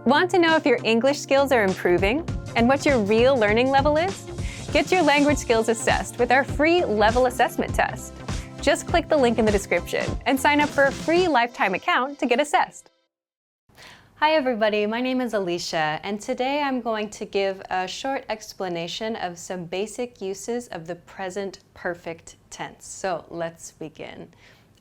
Want to know if your English skills are improving and what your real learning level is? Get your language skills assessed with our free level assessment test. Just click the link in the description and sign up for a free lifetime account to get assessed. Hi everybody, my name is Alicia, and today I'm going to give a short explanation of some basic uses of the present perfect tense. So let's begin.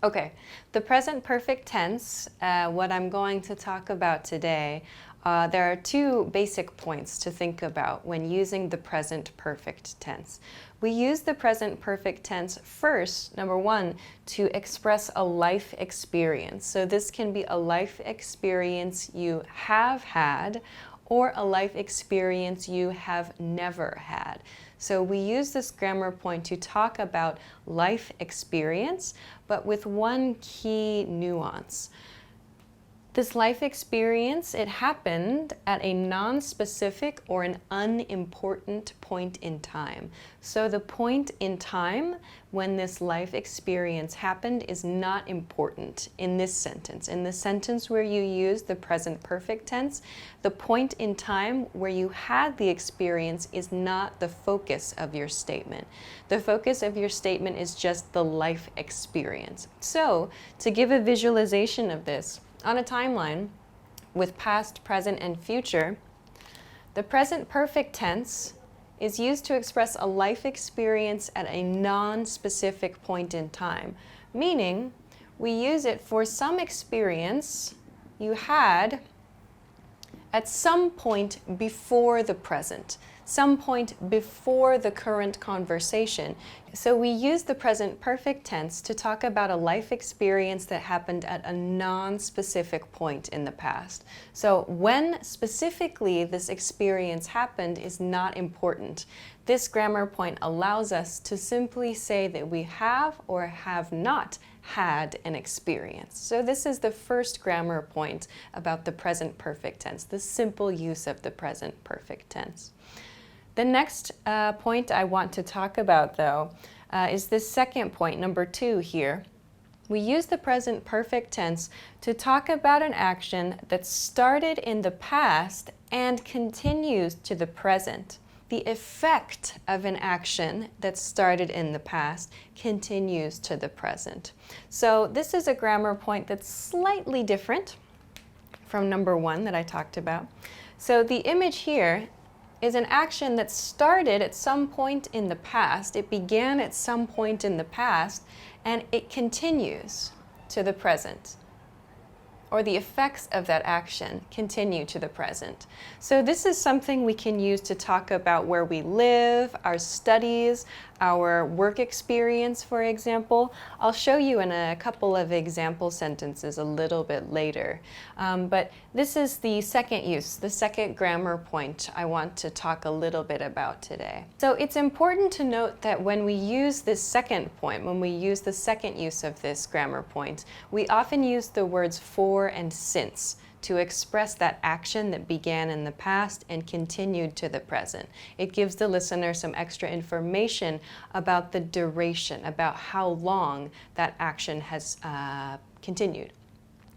Okay, the present perfect tense, what I'm going to talk about today, there are two basic points to think about when using the present perfect tense. We use the present perfect tense first, number one, to express a life experience. So this can be a life experience you have had or a life experience you have never had. So we use this grammar point to talk about life experience, but with one key nuance. This life experience, it happened at a non-specific or an unimportant point in time. So the point in time when this life experience happened is not important in this sentence. In the sentence where you use the present perfect tense, the point in time where you had the experience is not the focus of your statement. The focus of your statement is just the life experience. So to give a visualization of this, on a timeline with past, present, and future, the present perfect tense is used to express a life experience at a non-specific point in time, meaning we use it for some experience you had at some point before the present, some point before the current conversation. So we use the present perfect tense to talk about a life experience that happened at a non-specific point in the past. So when specifically this experience happened is not important. This grammar point allows us to simply say that we have or have not had an experience. So this is the first grammar point about the present perfect tense, the simple use of the present perfect tense. The next point I want to talk about, though, is this second point, number 2 here. We use the present perfect tense to talk about an action that started in the past and continues to the present. The effect of an action that started in the past continues to the present. So this is a grammar point that's slightly different from number 1 that I talked about. So the image here is an action that started at some point in the past. It began at some point in the past, and it continues to the present. Or the effects of that action continue to the present. So this is something we can use to talk about where we live, our studies, our work experience, for example. I'll show you in a couple of example sentences a little bit later. But this is the second use, the second grammar point I want to talk a little bit about today. So it's important to note that when we use this second point, when we use the second use of this grammar point, we often use the words for and since to express that action that began in the past and continued to the present. It gives the listener some extra information about the duration, about how long that action has continued.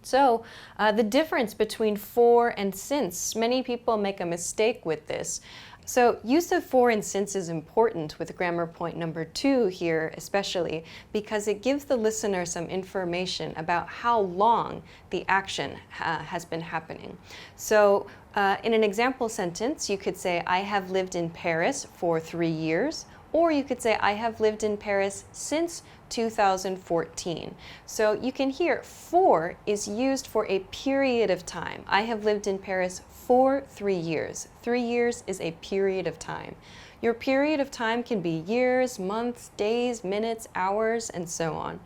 So the difference between for and since, many people make a mistake with this. So use of for and since is important with grammar point number 2 here especially because it gives the listener some information about how long the action has been happening. So in an example sentence you could say, I have lived in Paris for 3 years, or you could say, I have lived in Paris since 2014. So you can hear for is used for a period of time. I have lived in Paris for 3 years. 3 years is a period of time. Your period of time can be years, months, days, minutes, hours, and so on.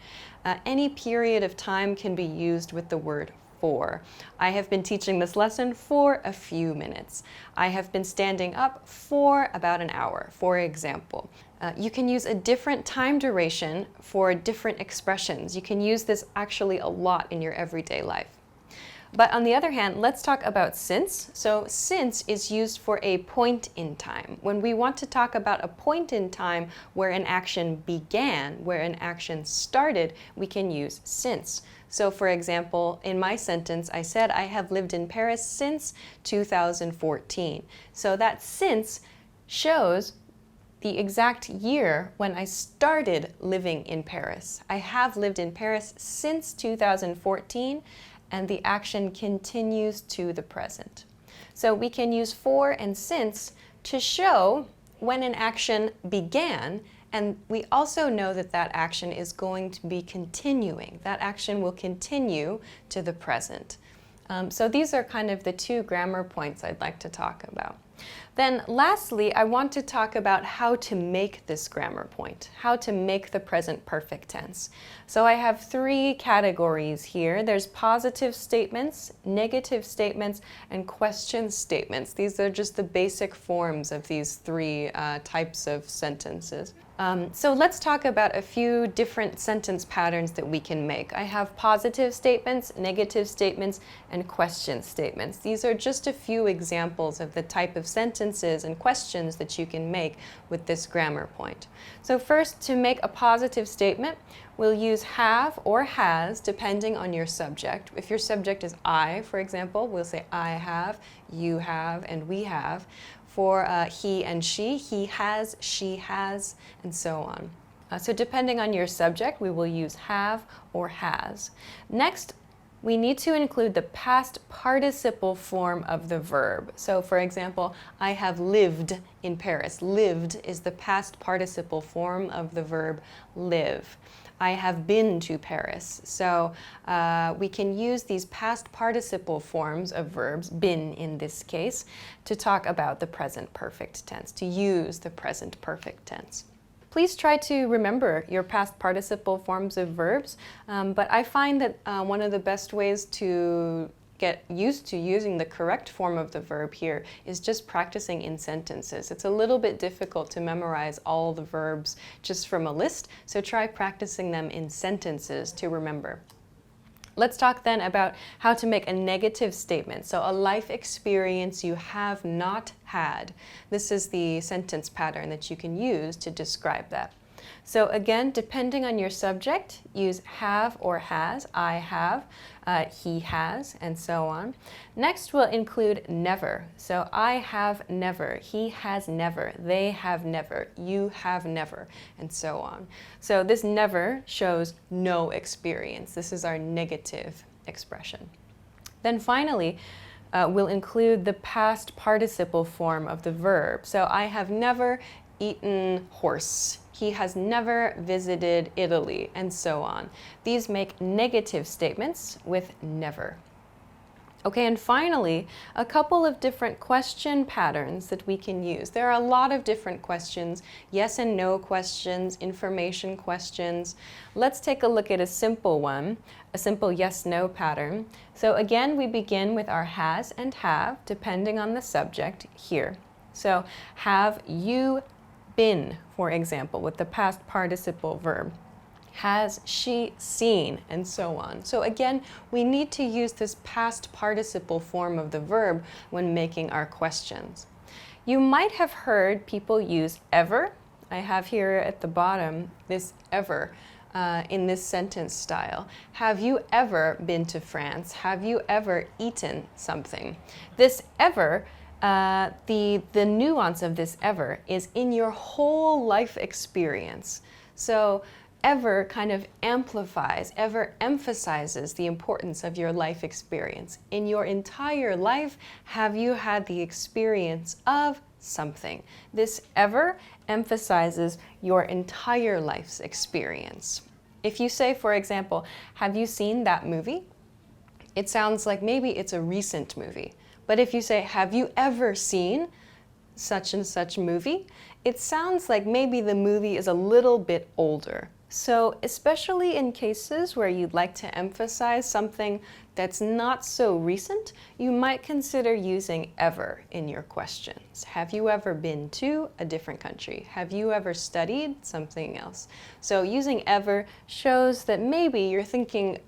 Any period of time can be used with the word for. I have been teaching this lesson for a few minutes. I have been standing up for about an hour, for example. You can use a different time duration for different expressions. You can use this actually a lot in your everyday life. But on the other hand, let's talk about since. So since is used for a point in time. When we want to talk about a point in time where an action began, where an action started, we can use since. So for example, in my sentence, I said I have lived in Paris since 2014. So that since shows the exact year when I started living in Paris. I have lived in Paris since 2014, and the action continues to the present. So we can use for and since to show when an action began, and we also know that that action is going to be continuing. That action will continue to the present. So these are kind of the two grammar points I'd like to talk about. Then lastly, I want to talk about how to make this grammar point, how to make the present perfect tense. So I have three categories here. There's positive statements, negative statements, and question statements. These are just the basic forms of these three types of sentences. So let's talk about a few different sentence patterns that we can make. I have positive statements, negative statements, and question statements. These are just a few examples of the type of sentences and questions that you can make with this grammar point. So first, to make a positive statement, we'll use have or has depending on your subject. If your subject is I, for example, we'll say I have, you have, and we have. For he and she has, she has, and so on. So depending on your subject, we will use have or has. Next, we need to include the past participle form of the verb. So for example, I have lived in Paris. Lived is the past participle form of the verb live. I have been to Paris. So we can use these past participle forms of verbs, been in this case, to talk about the present perfect tense, to use the present perfect tense. Please try to remember your past participle forms of verbs, but I find that one of the best ways to get used to using the correct form of the verb here is just practicing in sentences. It's a little bit difficult to memorize all the verbs just from a list, so try practicing them in sentences to remember. Let's talk then about how to make a negative statement. So a life experience you have not had. This is the sentence pattern that you can use to describe that. So again, depending on your subject, use have or has. I have, he has, and so on. Next, we'll include never. So I have never, he has never, they have never, you have never, and so on. So this never shows no experience. This is our negative expression. Then finally, we'll include the past participle form of the verb. So I have never eaten horse. He has never visited Italy, and so on. These make negative statements with never. Okay, and finally, a couple of different question patterns that we can use. There are a lot of different questions, yes and no questions, information questions. Let's take a look at a simple one, a simple yes-no pattern. So again, we begin with our has and have, depending on the subject here. So have you been, for example, with the past participle verb. Has she seen, and so on. So again, we need to use this past participle form of the verb when making our questions. You might have heard people use ever. I have here at the bottom this ever in this sentence style. Have you ever been to France? Have you ever eaten something? This ever, the nuance of this ever is in your whole life experience. So ever kind of amplifies, ever emphasizes the importance of your life experience. In your entire life, have you had the experience of something? This ever emphasizes your entire life's experience. If you say, for example, have you seen that movie? It sounds like maybe it's a recent movie. But if you say, have you ever seen such and such movie? It sounds like maybe the movie is a little bit older. So especially in cases where you'd like to emphasize something that's not so recent, you might consider using ever in your questions. Have you ever been to a different country? Have you ever studied something else? So using ever shows that maybe you're thinking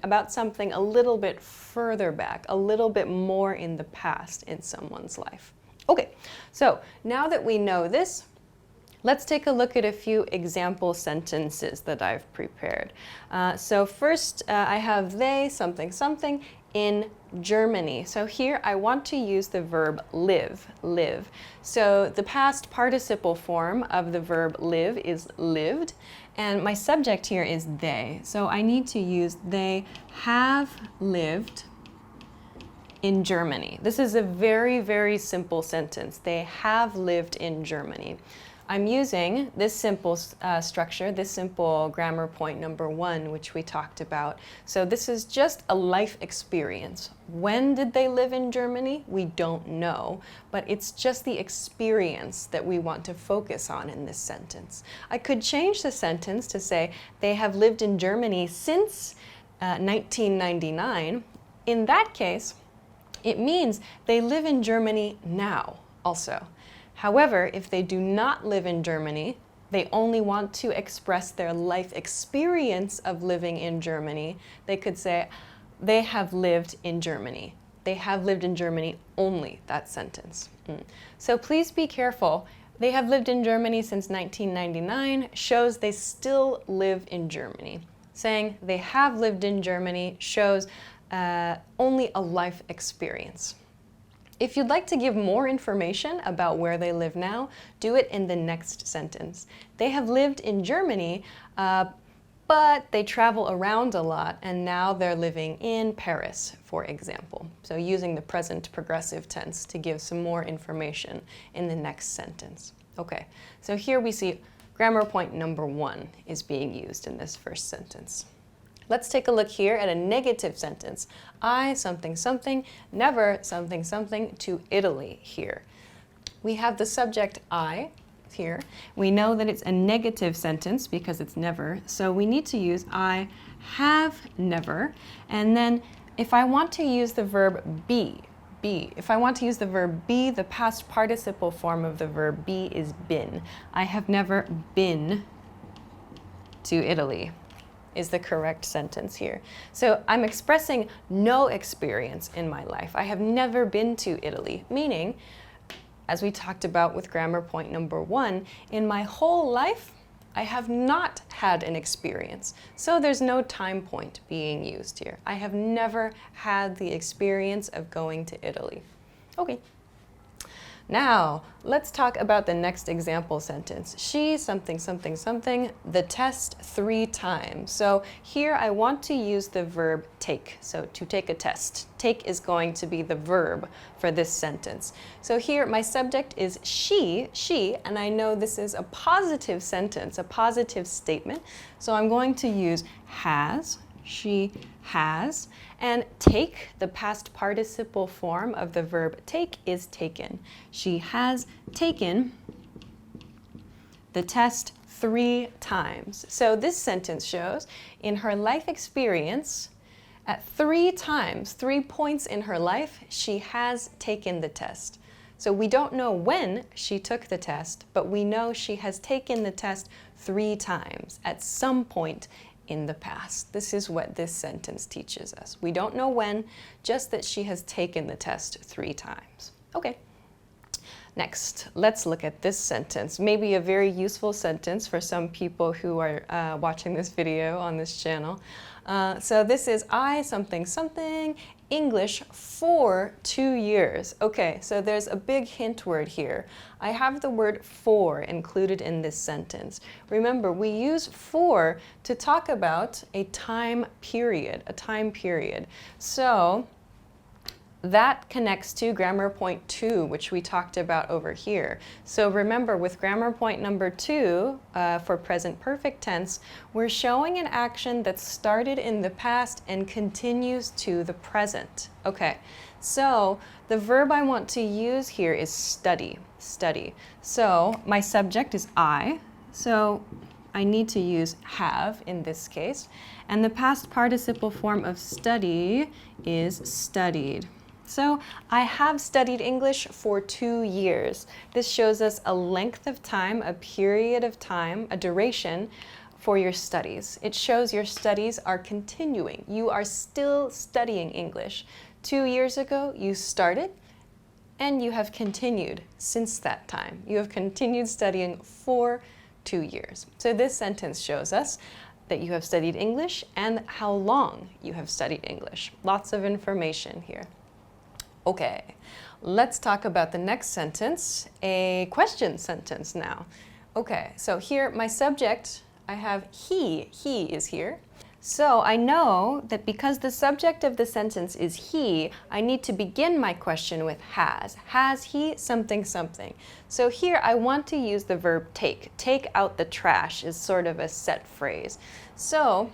about something a little bit further back, a little bit more in the past in someone's life. Okay, so now that we know this, let's take a look at a few example sentences that I've prepared. So first, I have they something something in Germany. So here I want to use the verb live, live. So the past participle form of the verb live is lived, and my subject here is they. So I need to use they have lived in Germany. This is a very, very simple sentence. They have lived in Germany. I'm using this simple structure, this simple grammar point number 1, which we talked about. So this is just a life experience. When did they live in Germany? We don't know, but it's just the experience that we want to focus on in this sentence. I could change the sentence to say, they have lived in Germany since 1999. In that case, it means they live in Germany now also. However, if they do not live in Germany, they only want to express their life experience of living in Germany, they could say, they have lived in Germany. They have lived in Germany only, that sentence. So please be careful. They have lived in Germany since 1999 shows they still live in Germany. Saying they have lived in Germany shows only a life experience. If you'd like to give more information about where they live now, do it in the next sentence. They have lived in Germany, but they travel around a lot, and now they're living in Paris, for example. So using the present progressive tense to give some more information in the next sentence. Okay, so here we see grammar point number 1 is being used in this first sentence. Let's take a look here at a negative sentence. I something something, never something something to Italy here. We have the subject I here. We know that it's a negative sentence because it's never, so we need to use I have never. And then if I want to use the verb be, if I want to use the verb be, the past participle form of the verb be is been. I have never been to Italy is the correct sentence here. So I'm expressing no experience in my life. I have never been to Italy, meaning, as we talked about with grammar point number 1, in my whole life, I have not had an experience. So there's no time point being used here. I have never had the experience of going to Italy. Okay. Now, let's talk about the next example sentence. She something something something the test 3 times. So here I want to use the verb take. So to take a test. Take is going to be the verb for this sentence. So here my subject is she, and I know this is a positive sentence, a positive statement. So I'm going to use has, she has, and take, the past participle form of the verb take, is taken. She has taken the test 3 times. So this sentence shows in her life experience, at 3 times, 3 points in her life, she has taken the test. So we don't know when she took the test, but we know she has taken the test 3 times at some point in the past. This is what this sentence teaches us. We don't know when, just that she has taken the test 3 times. Okay. Next, let's look at this sentence. Maybe a very useful sentence for some people who are watching this video on this channel. So this is I something something English for 2 years. Okay, so there's a big hint word here. I have the word for included in this sentence. Remember, we use for to talk about a time period, So that connects to grammar point 2, which we talked about over here. So remember, with grammar point number 2, for present perfect tense, we're showing an action that started in the past and continues to the present. Okay, so the verb I want to use here is study, study. So my subject is I, so I need to use have in this case. And the past participle form of study is studied. So I have studied English for 2 years. This shows us a length of time, a period of time, a duration for your studies. It shows your studies are continuing. You are still studying English. 2 years ago, you started, and you have continued since that time. You have continued studying for 2 years. So this sentence shows us that you have studied English and how long you have studied English. Lots of information here. Okay, let's talk about the next sentence, a question sentence now. Okay, so here my subject, I have he is here. So I know that because the subject of the sentence is he, I need to begin my question with has. Has he something something? So here I want to use the verb take. Take out the trash is sort of a set phrase. So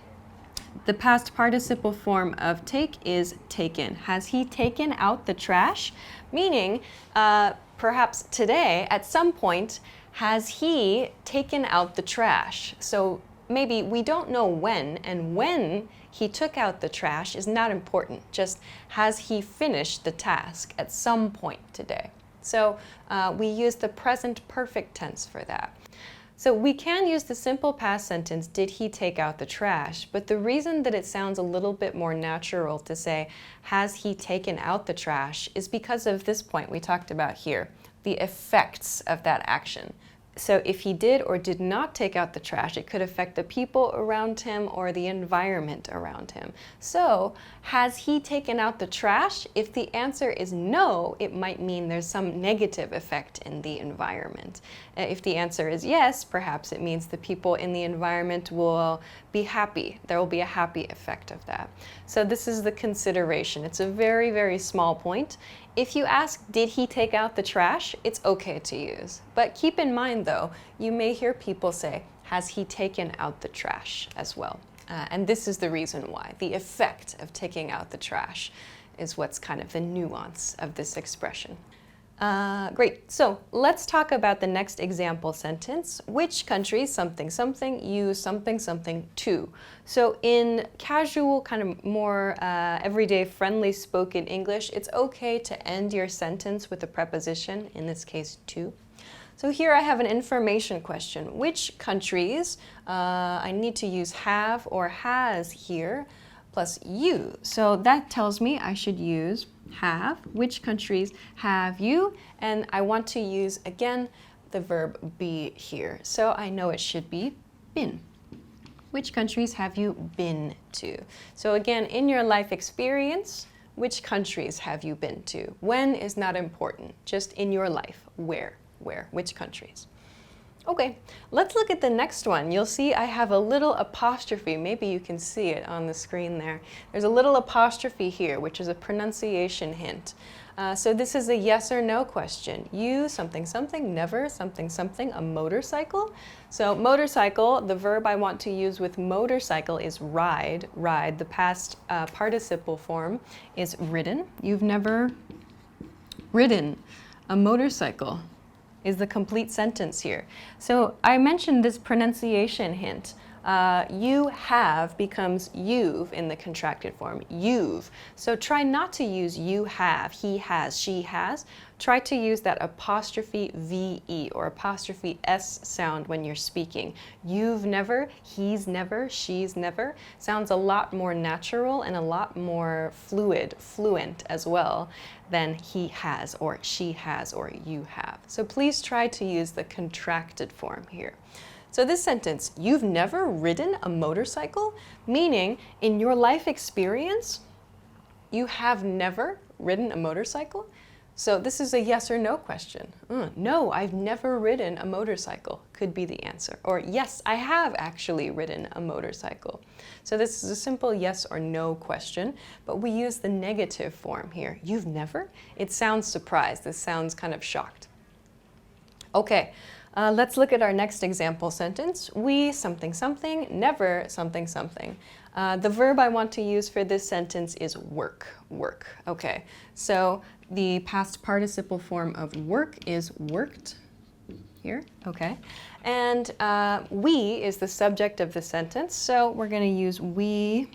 the past participle form of take is taken. Has he taken out the trash? Meaning, perhaps today, at some point, has he taken out the trash? So maybe we don't know when, and when he took out the trash is not important. Just has he finished the task at some point today? So we use the present perfect tense for that. So we can use the simple past sentence, did he take out the trash? But the reason that it sounds a little bit more natural to say, has he taken out the trash, is because of this point we talked about here, the effects of that action. So if he did or did not take out the trash, it could affect the people around him or the environment around him. So, has he taken out the trash? If the answer is no, it might mean there's some negative effect in the environment. If the answer is yes, perhaps it means the people in the environment will be happy. There will be a happy effect of that. So this is the consideration. It's a very, very small point. If you ask, did he take out the trash? It's okay to use. But keep in mind though, you may hear people say, has he taken out the trash as well? And this is the reason why. The effect of taking out the trash is what's kind of the nuance of this expression. Great, so let's talk about the next example sentence. Which country something something use something something to? So in casual, kind of more everyday friendly spoken English, it's okay to end your sentence with a preposition, in this case to. So here I have an information question. Which countries, I need to use have or has here, plus you. So that tells me I should use have. Which countries have you? And I want to use, again, the verb be here. So I know it should be been. Which countries have you been to? So again, in your life experience, which countries have you been to? When is not important, just in your life. Where, which countries? Okay, let's look at the next one. You'll see I have a little apostrophe. Maybe you can see it on the screen there. There's a little apostrophe here, which is a pronunciation hint. So this is a yes or no question. You, something, something, never, something, something, a motorcycle. So motorcycle, the verb I want to use with motorcycle is ride. Ride, the past participle form is ridden. You've never ridden a motorcycle is the complete sentence here. So I mentioned this pronunciation hint. You have becomes you've in the contracted form, you've. So try not to use you have, he has, she has. Try to use that apostrophe VE or apostrophe S sound when you're speaking. You've never, he's never, she's never. Sounds a lot more natural and a lot more fluent as well than he has or she has or you have. So please try to use the contracted form here. So this sentence, you've never ridden a motorcycle, meaning in your life experience, you have never ridden a motorcycle. So this is a yes or no question. No, I've never ridden a motorcycle could be the answer. Or yes, I have actually ridden a motorcycle. So this is a simple yes or no question, but we use the negative form here. You've never? It sounds surprised. This sounds kind of shocked. Okay. Let's look at our next example sentence. We something something, never something something. The verb I want to use for this sentence is work. Okay, so the past participle form of work is worked. Here, okay. And we is the subject of the sentence, so we're going to use we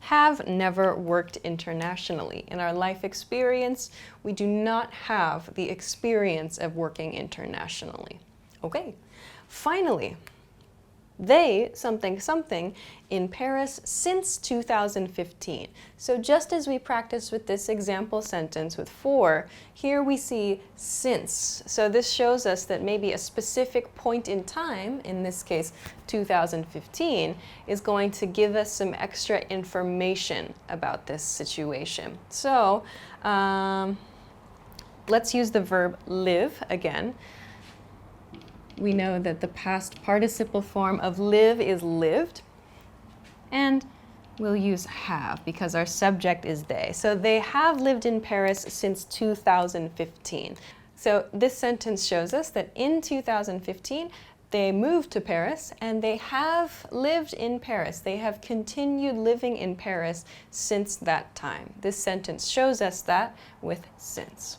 have never worked internationally. In our life experience, we do not have the experience of working internationally. Okay, finally, they something something in Paris since 2015. So just as we practiced with this example sentence with for, here we see since. So this shows us that maybe a specific point in time, in this case 2015, is going to give us some extra information about this situation. So let's use the verb live again. We know that the past participle form of live is lived, and we'll use have because our subject is they. So they have lived in Paris since 2015. So this sentence shows us that in 2015, they moved to Paris and they have lived in Paris. They have continued living in Paris since that time. This sentence shows us that with since.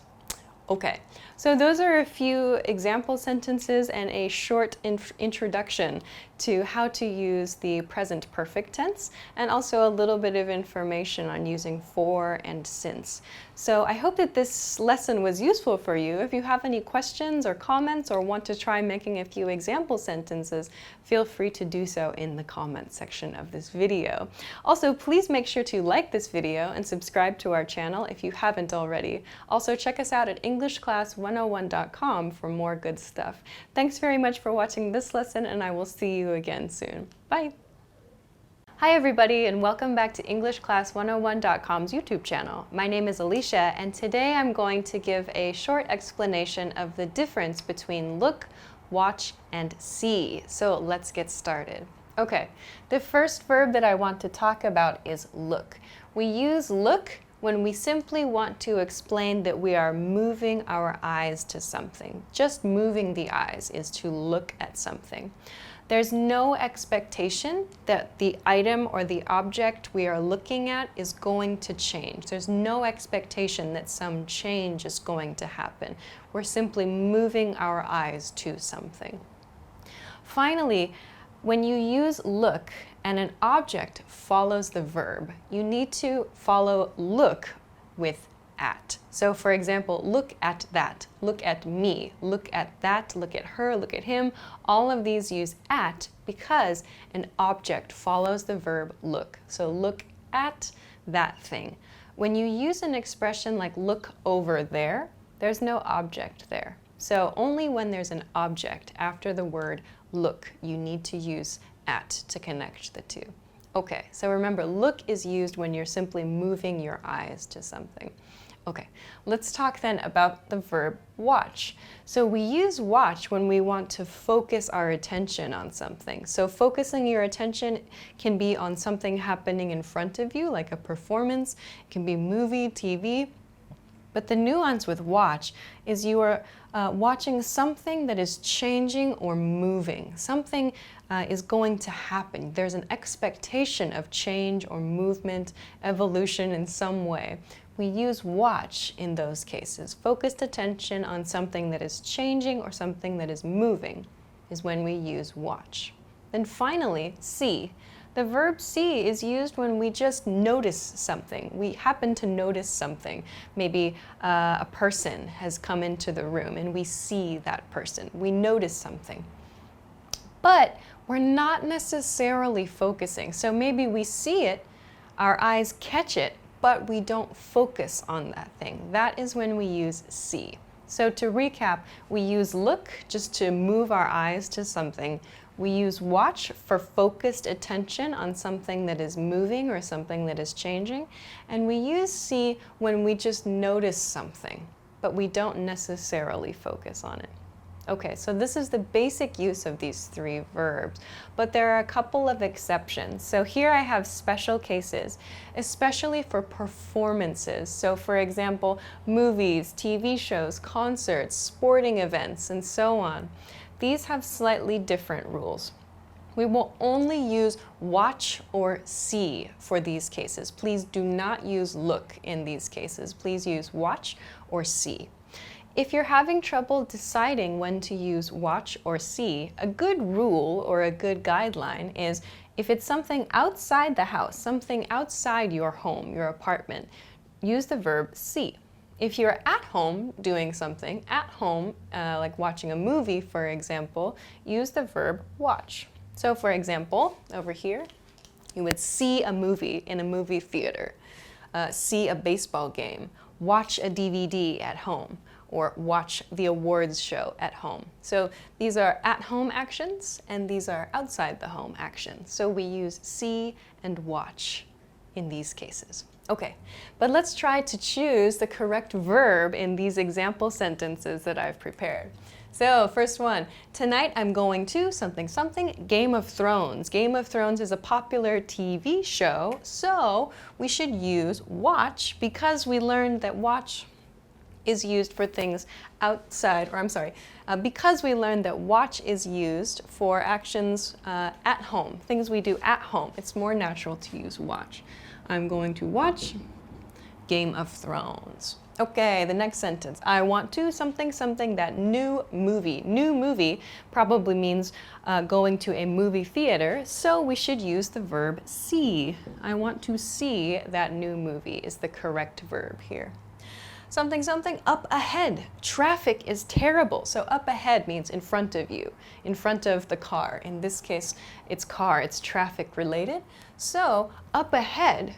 Okay, so those are a few example sentences and a short introduction to how to use the present perfect tense, and also a little bit of information on using for and since. So I hope that this lesson was useful for you. If you have any questions or comments or want to try making a few example sentences, feel free to do so in the comments section of this video. Also, please make sure to like this video and subscribe to our channel if you haven't already. Also, check us out at EnglishClass101.com for more good stuff. Thanks very much for watching this lesson, and I will see you again soon. Bye! Hi everybody, and welcome back to EnglishClass101.com's YouTube channel. My name is Alicia, and today I'm going to give a short explanation of the difference between look, watch, and see. So let's get started. Okay, the first verb that I want to talk about is look. We use look when we simply want to explain that we are moving our eyes to something. Just moving the eyes is to look at something. There's no expectation that the item or the object we are looking at is going to change. There's no expectation that some change is going to happen. We're simply moving our eyes to something. Finally, when you use look and an object follows the verb, you need to follow look with at. So for example, look at that, look at me, look at that, look at her, look at him. All of these use at because an object follows the verb look. So look at that thing. When you use an expression like look over there, there's no object there. So only when there's an object after the word look, you need to use at to connect the two. Okay, so remember, look is used when you're simply moving your eyes to something. Okay, let's talk then about the verb watch. So we use watch when we want to focus our attention on something. So focusing your attention can be on something happening in front of you, like a performance. It can be movie, TV. But the nuance with watch is you are watching something that is changing or moving. Something is going to happen. There's an expectation of change or movement, evolution in some way. We use watch in those cases. Focused attention on something that is changing or something that is moving is when we use watch. Then finally, see. The verb see is used when we just notice something. We happen to notice something. Maybe a person has come into the room and we see that person. We notice something. But we're not necessarily focusing. So maybe we see it, our eyes catch it, but we don't focus on that thing. That is when we use see. So to recap, we use look just to move our eyes to something. We use watch for focused attention on something that is moving or something that is changing. And we use see when we just notice something, but we don't necessarily focus on it. Okay, so this is the basic use of these three verbs, but there are a couple of exceptions. So here I have special cases, especially for performances. So for example, movies, TV shows, concerts, sporting events, and so on. These have slightly different rules. We will only use watch or see for these cases. Please do not use look in these cases. Please use watch or see. If you're having trouble deciding when to use watch or see, a good rule or a good guideline is if it's something outside the house, something outside your home, your apartment, use the verb see. If you're at home doing something, at home, like watching a movie, for example, use the verb watch. So for example, over here, you would see a movie in a movie theater, see a baseball game, watch a DVD at home, or watch the awards show at home. So these are at-home actions, and these are outside-the-home actions. So we use see and watch in these cases. Okay, but let's try to choose the correct verb in these example sentences that I've prepared. So first one, tonight I'm going to something something Game of Thrones. Game of Thrones is a popular TV show, so we should use watch because we learned that watch is used for things outside, or I'm sorry, because we learned that watch is used for actions at home, things we do at home. It's more natural to use watch. I'm going to watch Game of Thrones. Okay, the next sentence. I want to something something that new movie. New movie probably means going to a movie theater, so we should use the verb see. I want to see that new movie is the correct verb here. Something something up ahead. Traffic is terrible. So up ahead means in front of you, in front of the car. In this case, it's car, it's traffic related. So up ahead,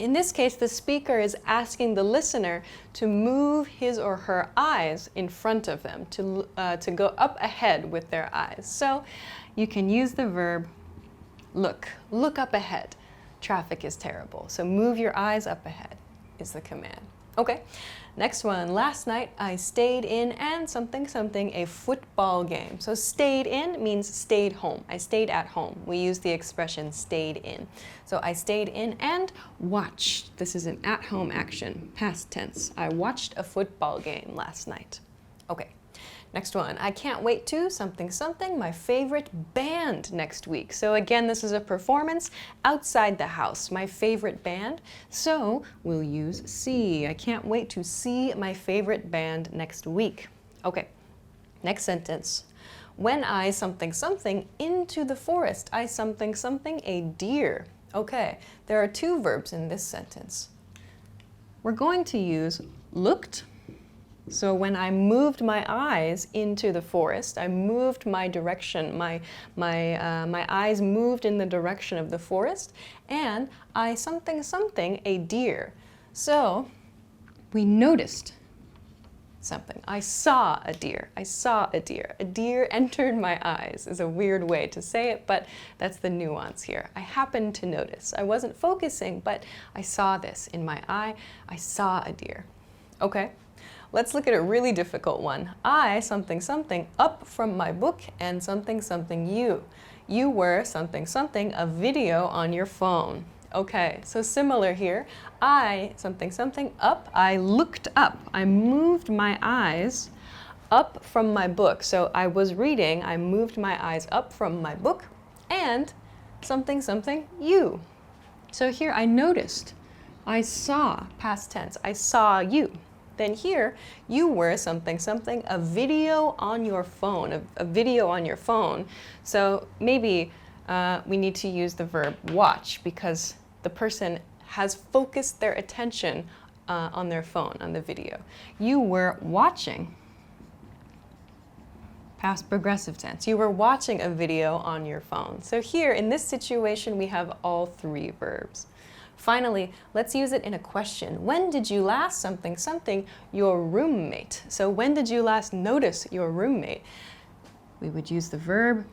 in this case, the speaker is asking the listener to move his or her eyes in front of them, to go up ahead with their eyes. So you can use the verb look. Look up ahead. Traffic is terrible. So move your eyes up ahead is the command. Okay, next one. Last night I stayed in and something something a football game. So stayed in means stayed home. I stayed at home. We use the expression stayed in. So I stayed in and watched. This is an at-home action, past tense. I watched a football game last night. Okay. Next one, I can't wait to something something my favorite band next week. So again, this is a performance outside the house, my favorite band. So we'll use see. I can't wait to see my favorite band next week. Okay, next sentence. When I something something into the forest, I something something a deer. Okay, there are two verbs in this sentence. We're going to use looked. So when I moved my eyes into the forest, I moved my direction, my eyes moved in the direction of the forest, and I something something a deer. So we noticed something. I saw a deer. I saw a deer. A deer entered my eyes is a weird way to say it, but that's the nuance here. I happened to notice. I wasn't focusing, but I saw this in my eye. I saw a deer. Okay. Let's look at a really difficult one. I something something up from my book and something something you. You were something something a video on your phone. Okay, so similar here. I something something up. I looked up. I moved my eyes up from my book. So I was reading. I moved my eyes up from my book and something something you. So here I noticed. I saw, past tense. I saw you. Then here, you were something something a video on your phone, a video on your phone. So maybe we need to use the verb watch because the person has focused their attention on their phone, on the video. You were watching, past progressive tense. You were watching a video on your phone. So here, in this situation, we have all three verbs. Finally, let's use it in a question. When did you last something something your roommate? So when did you last notice your roommate? We would use the verb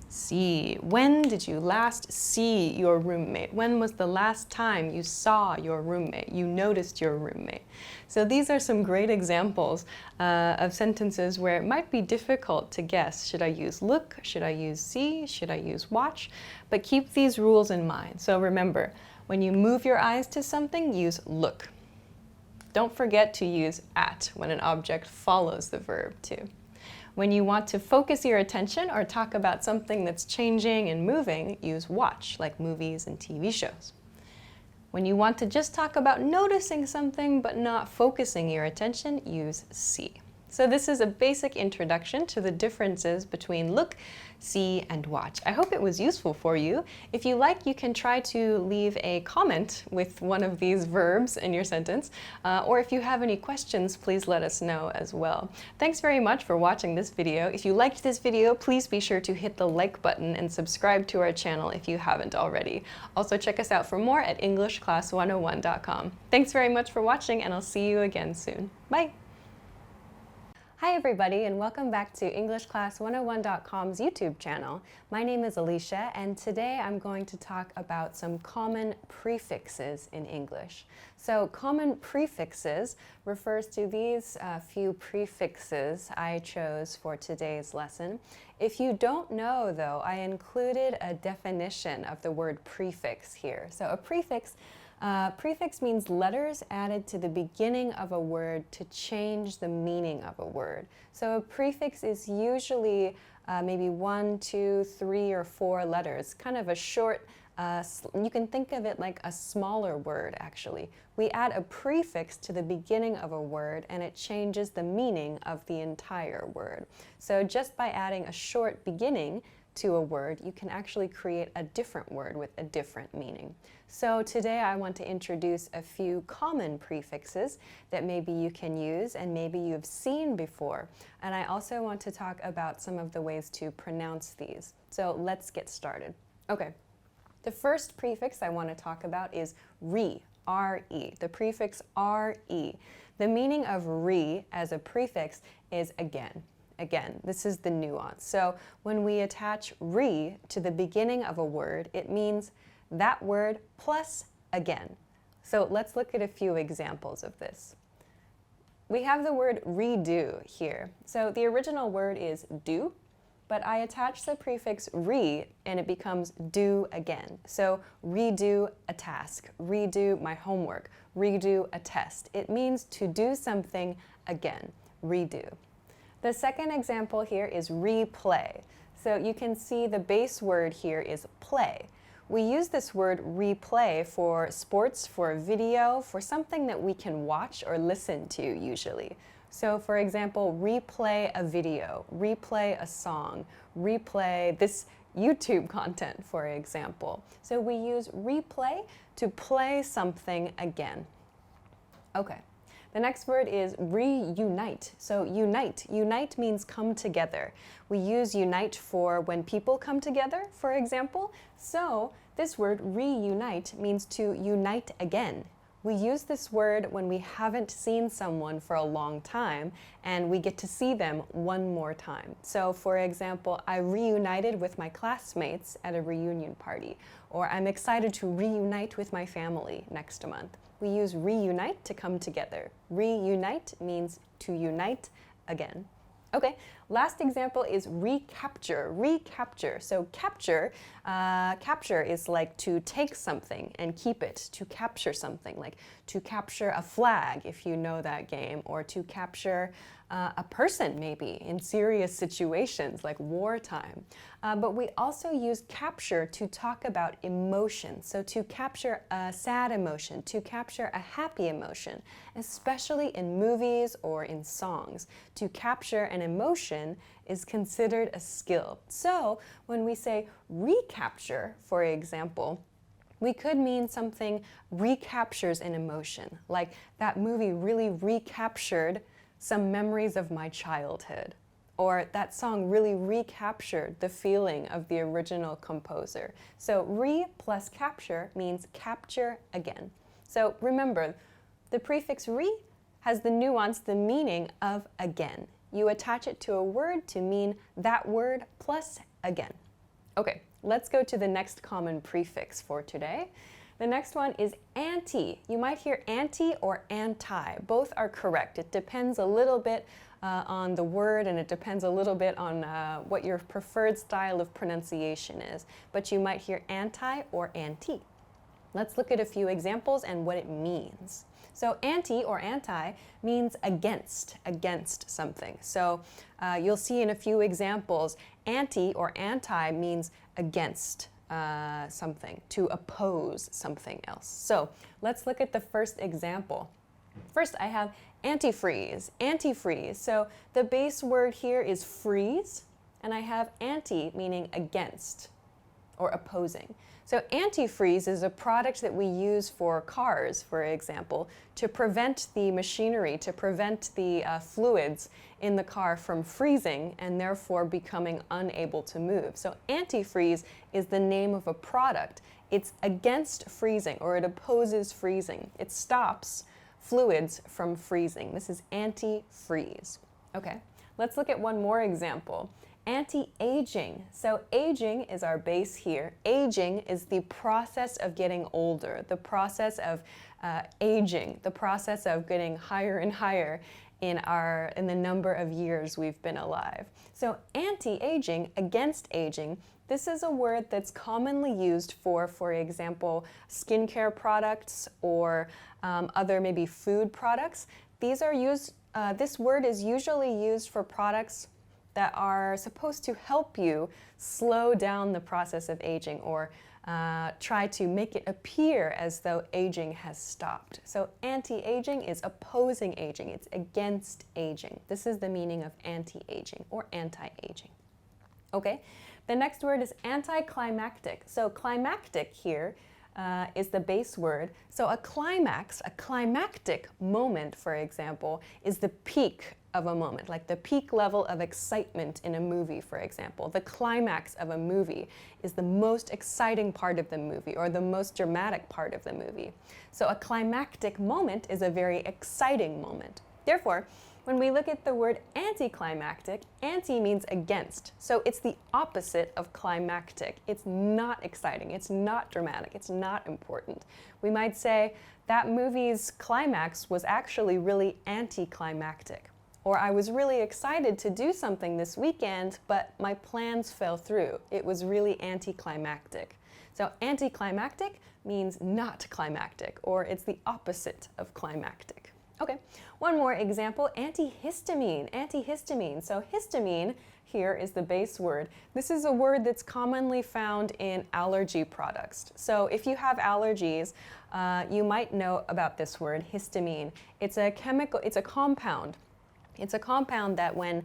see. When did you last see your roommate? When was the last time you saw your roommate? You noticed your roommate. So these are some great examples of sentences where it might be difficult to guess. Should I use look? Should I use see? Should I use watch? But keep these rules in mind. So remember, when you move your eyes to something, use look. Don't forget to use at when an object follows the verb too. When you want to focus your attention or talk about something that's changing and moving, use watch, like movies and TV shows. When you want to just talk about noticing something but not focusing your attention, use see. So this is a basic introduction to the differences between look, see, and watch. I hope it was useful for you. If you like, you can try to leave a comment with one of these verbs in your sentence, or if you have any questions, please let us know as well. Thanks very much for watching this video. If you liked this video, please be sure to hit the like button and subscribe to our channel if you haven't already. Also, check us out for more at EnglishClass101.com. Thanks very much for watching, and I'll see you again soon. Bye! Hi everybody, and welcome back to EnglishClass101.com's YouTube channel. My name is Alicia, and today I'm going to talk about some common prefixes in English. So common prefixes refers to these few prefixes I chose for today's lesson. If you don't know though, I included a definition of the word prefix here. So a prefix means letters added to the beginning of a word to change the meaning of a word. So a prefix is usually maybe 1, 2, 3, or 4 letters, kind of a short, you can think of it like a smaller word actually. We add a prefix to the beginning of a word and it changes the meaning of the entire word. So just by adding a short beginning to a word, you can actually create a different word with a different meaning. So today I want to introduce a few common prefixes that maybe you can use and maybe you've seen before. And I also want to talk about some of the ways to pronounce these. So let's get started. Okay, the first prefix I want to talk about is re, R-E, the prefix R-E. The meaning of re as a prefix is again. Again, this is the nuance. So when we attach re to the beginning of a word, it means that word plus again. So let's look at a few examples of this. We have the word redo here. So the original word is do, but I attach the prefix re and it becomes do again. So redo a task, redo my homework, redo a test. It means to do something again, redo. The second example here is replay. So you can see the base word here is play. We use this word replay for sports, for video, for something that we can watch or listen to usually. So for example, replay a video, replay a song, replay this YouTube content, for example. So we use replay to play something again. Okay. The next word is reunite. So unite. Unite means come together. We use unite for when people come together, for example. So this word reunite means to unite again. We use this word when we haven't seen someone for a long time and we get to see them one more time. So for example, I reunited with my classmates at a reunion party, or I'm excited to reunite with my family next month. We use reunite to come together. Reunite means to unite again. Okay, last example is recapture. Recapture. So capture is like to take something and keep it, to capture something, like to capture a flag if you know that game, or to capture a person maybe in serious situations like wartime. But we also use capture to talk about emotion. So to capture a sad emotion, to capture a happy emotion, especially in movies or in songs. To capture an emotion is considered a skill. So when we say recapture, for example, we could mean something recaptures an emotion, like that movie really recaptured some memories of my childhood, or that song really recaptured the feeling of the original composer. So re plus capture means capture again. So remember, the prefix re has the nuance, the meaning of again. You attach it to a word to mean that word plus again. Okay, let's go to the next common prefix for today. The next one is anti. You might hear anti or anti. Both are correct. It depends a little bit on the word, and it depends a little bit on what your preferred style of pronunciation is. But you might hear anti or anti. Let's look at a few examples and what it means. So anti or anti means against something. So you'll see in a few examples, anti or anti means against something, to oppose something else. So let's look at the first example. First, I have antifreeze, antifreeze. So the base word here is freeze, and I have anti meaning against or opposing. So antifreeze is a product that we use for cars, for example, to prevent the machinery, to prevent the fluids in the car from freezing and therefore becoming unable to move. So antifreeze is the name of a product. It's against freezing, or it opposes freezing. It stops fluids from freezing. This is antifreeze. Okay, let's look at one more example. Anti-aging. So aging is our base here. Aging is the process of getting older, the process of aging, the process of getting higher and higher in the number of years we've been alive. So anti-aging, against aging, this is a word that's commonly used for example, skincare products or other maybe food products. These are used, this word is usually used for products that are supposed to help you slow down the process of aging or try to make it appear as though aging has stopped. So anti-aging is opposing aging. It's against aging. This is the meaning of anti-aging or anti-aging. Okay, the next word is anticlimactic. So climactic here is the base word. So a climax, a climactic moment, for example, is the peak of a moment, like the peak level of excitement in a movie, for example. The climax of a movie is the most exciting part of the movie or the most dramatic part of the movie. So a climactic moment is a very exciting moment. Therefore, when we look at the word anticlimactic, anti means against. So it's the opposite of climactic. It's not exciting, it's not dramatic, it's not important. We might say that movie's climax was actually really anticlimactic. Or I was really excited to do something this weekend, but my plans fell through. It was really anticlimactic. So anticlimactic means not climactic, or it's the opposite of climactic. Okay, one more example, antihistamine, antihistamine. So histamine here is the base word. This is a word that's commonly found in allergy products. So if you have allergies, you might know about this word, histamine. It's a chemical, it's a compound. It's a compound that when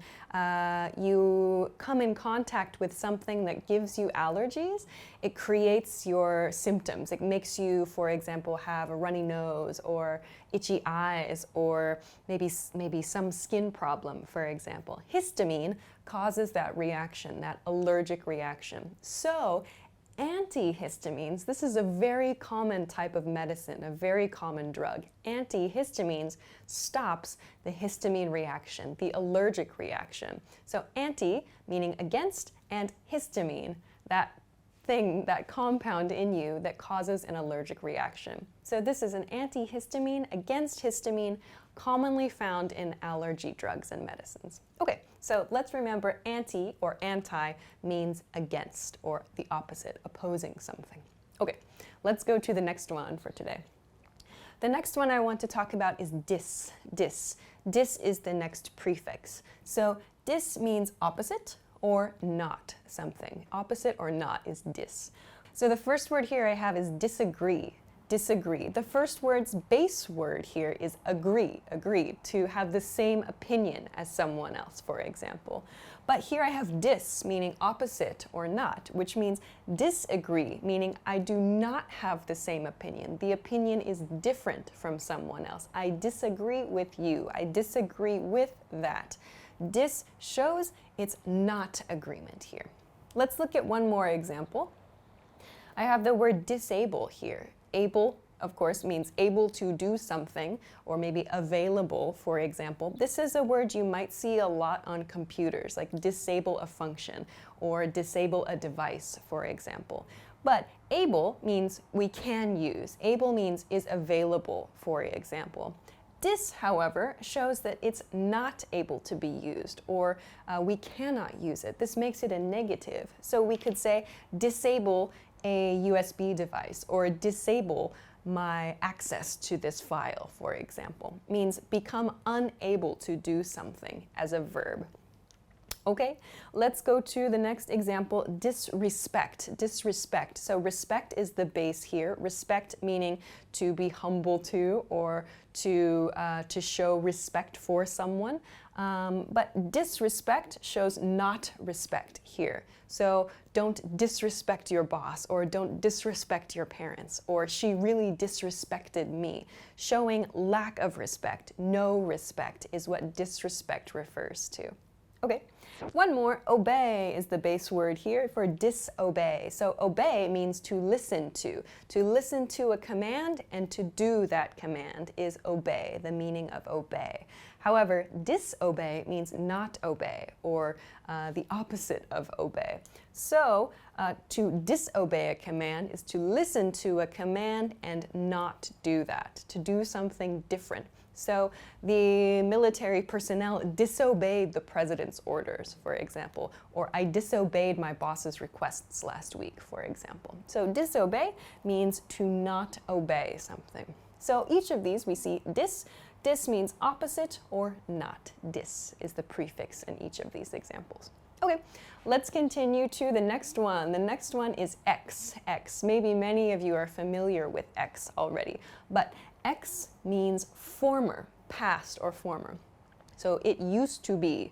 you come in contact with something that gives you allergies, it creates your symptoms. It makes you, for example, have a runny nose or itchy eyes or maybe some skin problem, for example. Histamine causes that reaction, that allergic reaction. So antihistamines, this is a very common type of medicine, a very common drug. Antihistamines stops the histamine reaction, the allergic reaction. So anti meaning against, and histamine, that thing, that compound in you that causes an allergic reaction. So this is an antihistamine against histamine, commonly found in allergy drugs and medicines. Okay, so let's remember anti or anti means against or the opposite, opposing something. Okay, let's go to the next one for today. The next one I want to talk about is dis, dis. Dis is the next prefix. So dis means opposite or not something. Opposite or not is dis. So the first word here I have is disagree. Disagree. The first word's base word here is agree, agree, to have the same opinion as someone else, for example. But here I have dis, meaning opposite or not, which means disagree, meaning I do not have the same opinion. The opinion is different from someone else. I disagree with you. I disagree with that. Dis shows it's not agreement here. Let's look at one more example. I have the word disable here. Able, of course, means able to do something, or maybe available, for example. This is a word you might see a lot on computers, like disable a function or disable a device, for example. But able means we can use. Able means is available, for example. Dis, however, shows that it's not able to be used, or we cannot use it. This makes it a negative. So we could say disable a USB device or disable my access to this file, for example. Means become unable to do something as a verb. Okay, let's go to the next example, disrespect. Disrespect. So respect is the base here. Respect meaning to be humble to, or to show respect for someone. But disrespect shows not respect here. So don't disrespect your boss, or don't disrespect your parents, or she really disrespected me. Showing lack of respect, no respect, is what disrespect refers to. Okay, one more, obey is the base word here for disobey. So obey means to listen to. To listen to a command and to do that command is obey, the meaning of obey. However, disobey means not obey, or the opposite of obey. So to disobey a command is to listen to a command and not do that, to do something different. So the military personnel disobeyed the president's orders, for example, or I disobeyed my boss's requests last week, for example. So disobey means to not obey something. So each of these we see dis. Dis means opposite or not. Dis is the prefix in each of these examples. Okay, let's continue to the next one. The next one is X. X. Maybe many of you are familiar with X already, but X means former, past or former. So it used to be,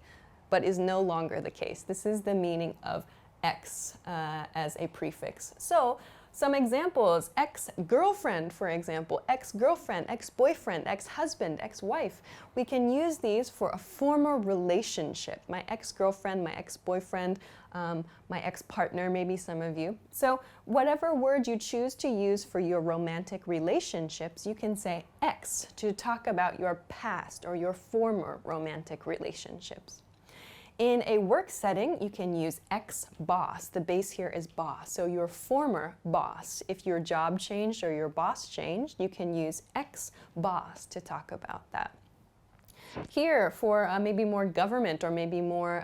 but is no longer the case. This is the meaning of X as a prefix. So some examples, ex-girlfriend, for example, ex-girlfriend, ex-boyfriend, ex-husband, ex-wife. We can use these for a former relationship. My ex-girlfriend, my ex-boyfriend, my ex-partner, maybe some of you. So whatever word you choose to use for your romantic relationships, you can say ex to talk about your past or your former romantic relationships. In a work setting, you can use ex-boss. The base here is boss, so your former boss. If your job changed or your boss changed, you can use ex-boss to talk about that. Here, for maybe more government or maybe more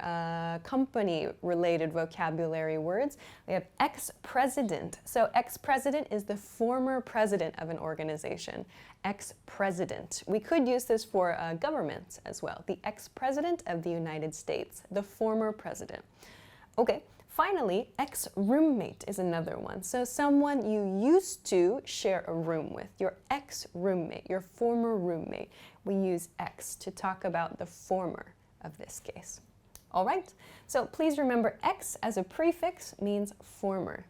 company-related vocabulary words, we have ex-president. So ex-president is the former president of an organization. Ex-president. We could use this for governments as well. The ex-president of the United States, the former president. Okay. Finally, ex-roommate is another one. So someone you used to share a room with, your ex-roommate, your former roommate. We use ex to talk about the former of this case. All right, so please remember ex as a prefix means former.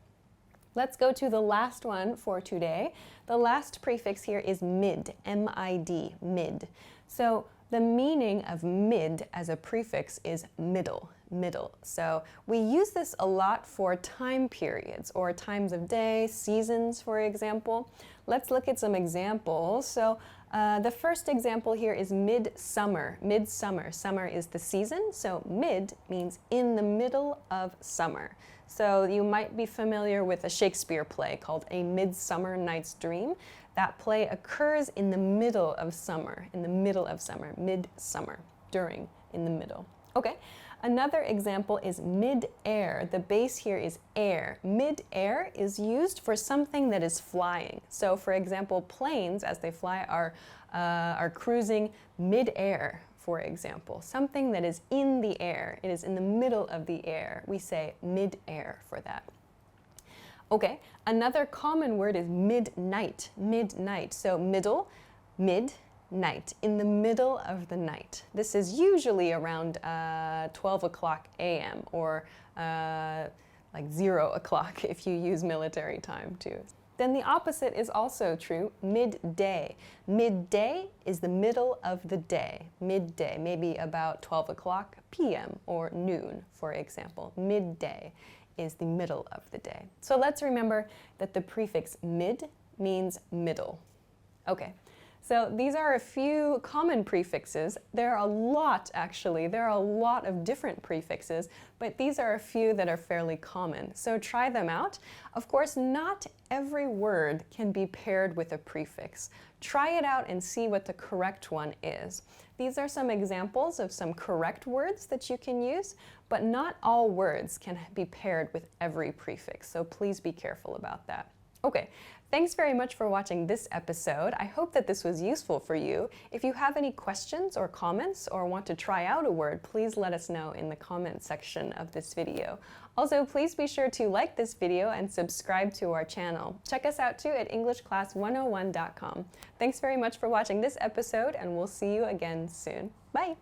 Let's go to the last one for today. The last prefix here is mid, M-I-D, mid. So the meaning of mid as a prefix is middle. Middle. So we use this a lot for time periods or times of day, seasons, for example. Let's look at some examples. So the first example here is midsummer. Midsummer. Summer is the season, so mid means in the middle of summer. So you might be familiar with a Shakespeare play called A Midsummer Night's Dream. That play occurs in the middle of summer, midsummer, during, in the middle. Okay. Another example is mid-air. The base here is air. Mid-air is used for something that is flying. So for example, planes as they fly are cruising mid-air, for example. Something that is in the air. It is in the middle of the air. We say mid-air for that. Okay, another common word is midnight. Midnight. So middle, mid, night, in the middle of the night. This is usually around 12 o'clock a.m. or like 0 o'clock if you use military time too. Then the opposite is also true, midday. Midday is the middle of the day. Midday, maybe about 12 o'clock p.m. or noon, for example. Midday is the middle of the day. So let's remember that the prefix mid means middle. Okay. So these are a few common prefixes. There are a lot, actually. There are a lot of different prefixes, but these are a few that are fairly common. So try them out. Of course, not every word can be paired with a prefix. Try it out and see what the correct one is. These are some examples of some correct words that you can use, but not all words can be paired with every prefix, so please be careful about that. Okay, thanks very much for watching this episode. I hope that this was useful for you. If you have any questions or comments or want to try out a word, please let us know in the comment section of this video. Also, please be sure to like this video and subscribe to our channel. Check us out too at EnglishClass101.com. Thanks very much for watching this episode, and we'll see you again soon. Bye!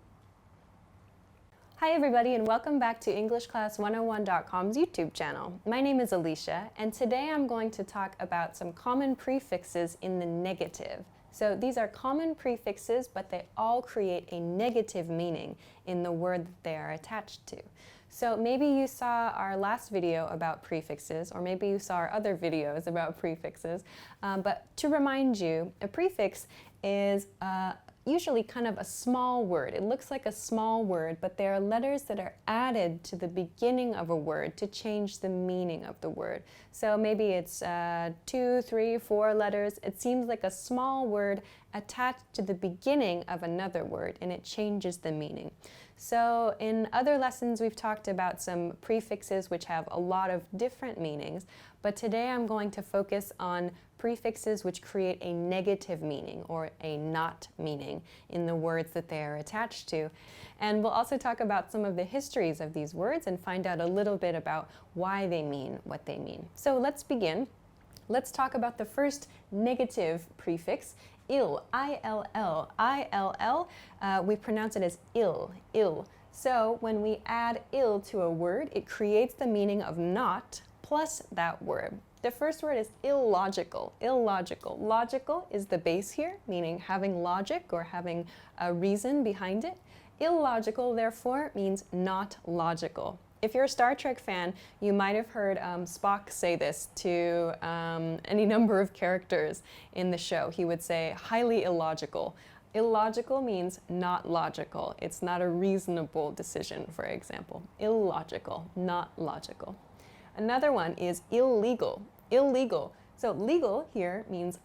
Hi everybody, and welcome back to EnglishClass101.com's YouTube channel. My name is Alicia, and today I'm going to talk about some common prefixes in the negative. So these are common prefixes, but they all create a negative meaning in the word that they are attached to. So maybe you saw our last video about prefixes, or maybe you saw our other videos about prefixes, but to remind you, a prefix is usually kind of a small word. It looks like a small word, but they are letters that are added to the beginning of a word to change the meaning of the word. So maybe it's 2, 3, 4 letters. It seems like a small word attached to the beginning of another word, and it changes the meaning. So in other lessons, we've talked about some prefixes which have a lot of different meanings, but today I'm going to focus on prefixes which create a negative meaning or a not meaning in the words that they are attached to. And we'll also talk about some of the histories of these words and find out a little bit about why they mean what they mean. So let's begin. Let's talk about the first negative prefix, ill, I-L-L. I-L-L, we pronounce it as ill, ill. So when we add ill to a word, it creates the meaning of not plus that word. The first word is illogical, illogical. Logical is the base here, meaning having logic or having a reason behind it. Illogical, therefore, means not logical. If you're a Star Trek fan, you might have heard Spock say this to any number of characters in the show. He would say, highly illogical. Illogical means not logical. It's not a reasonable decision, for example. Illogical, not logical. Another one is illegal, illegal. So legal here means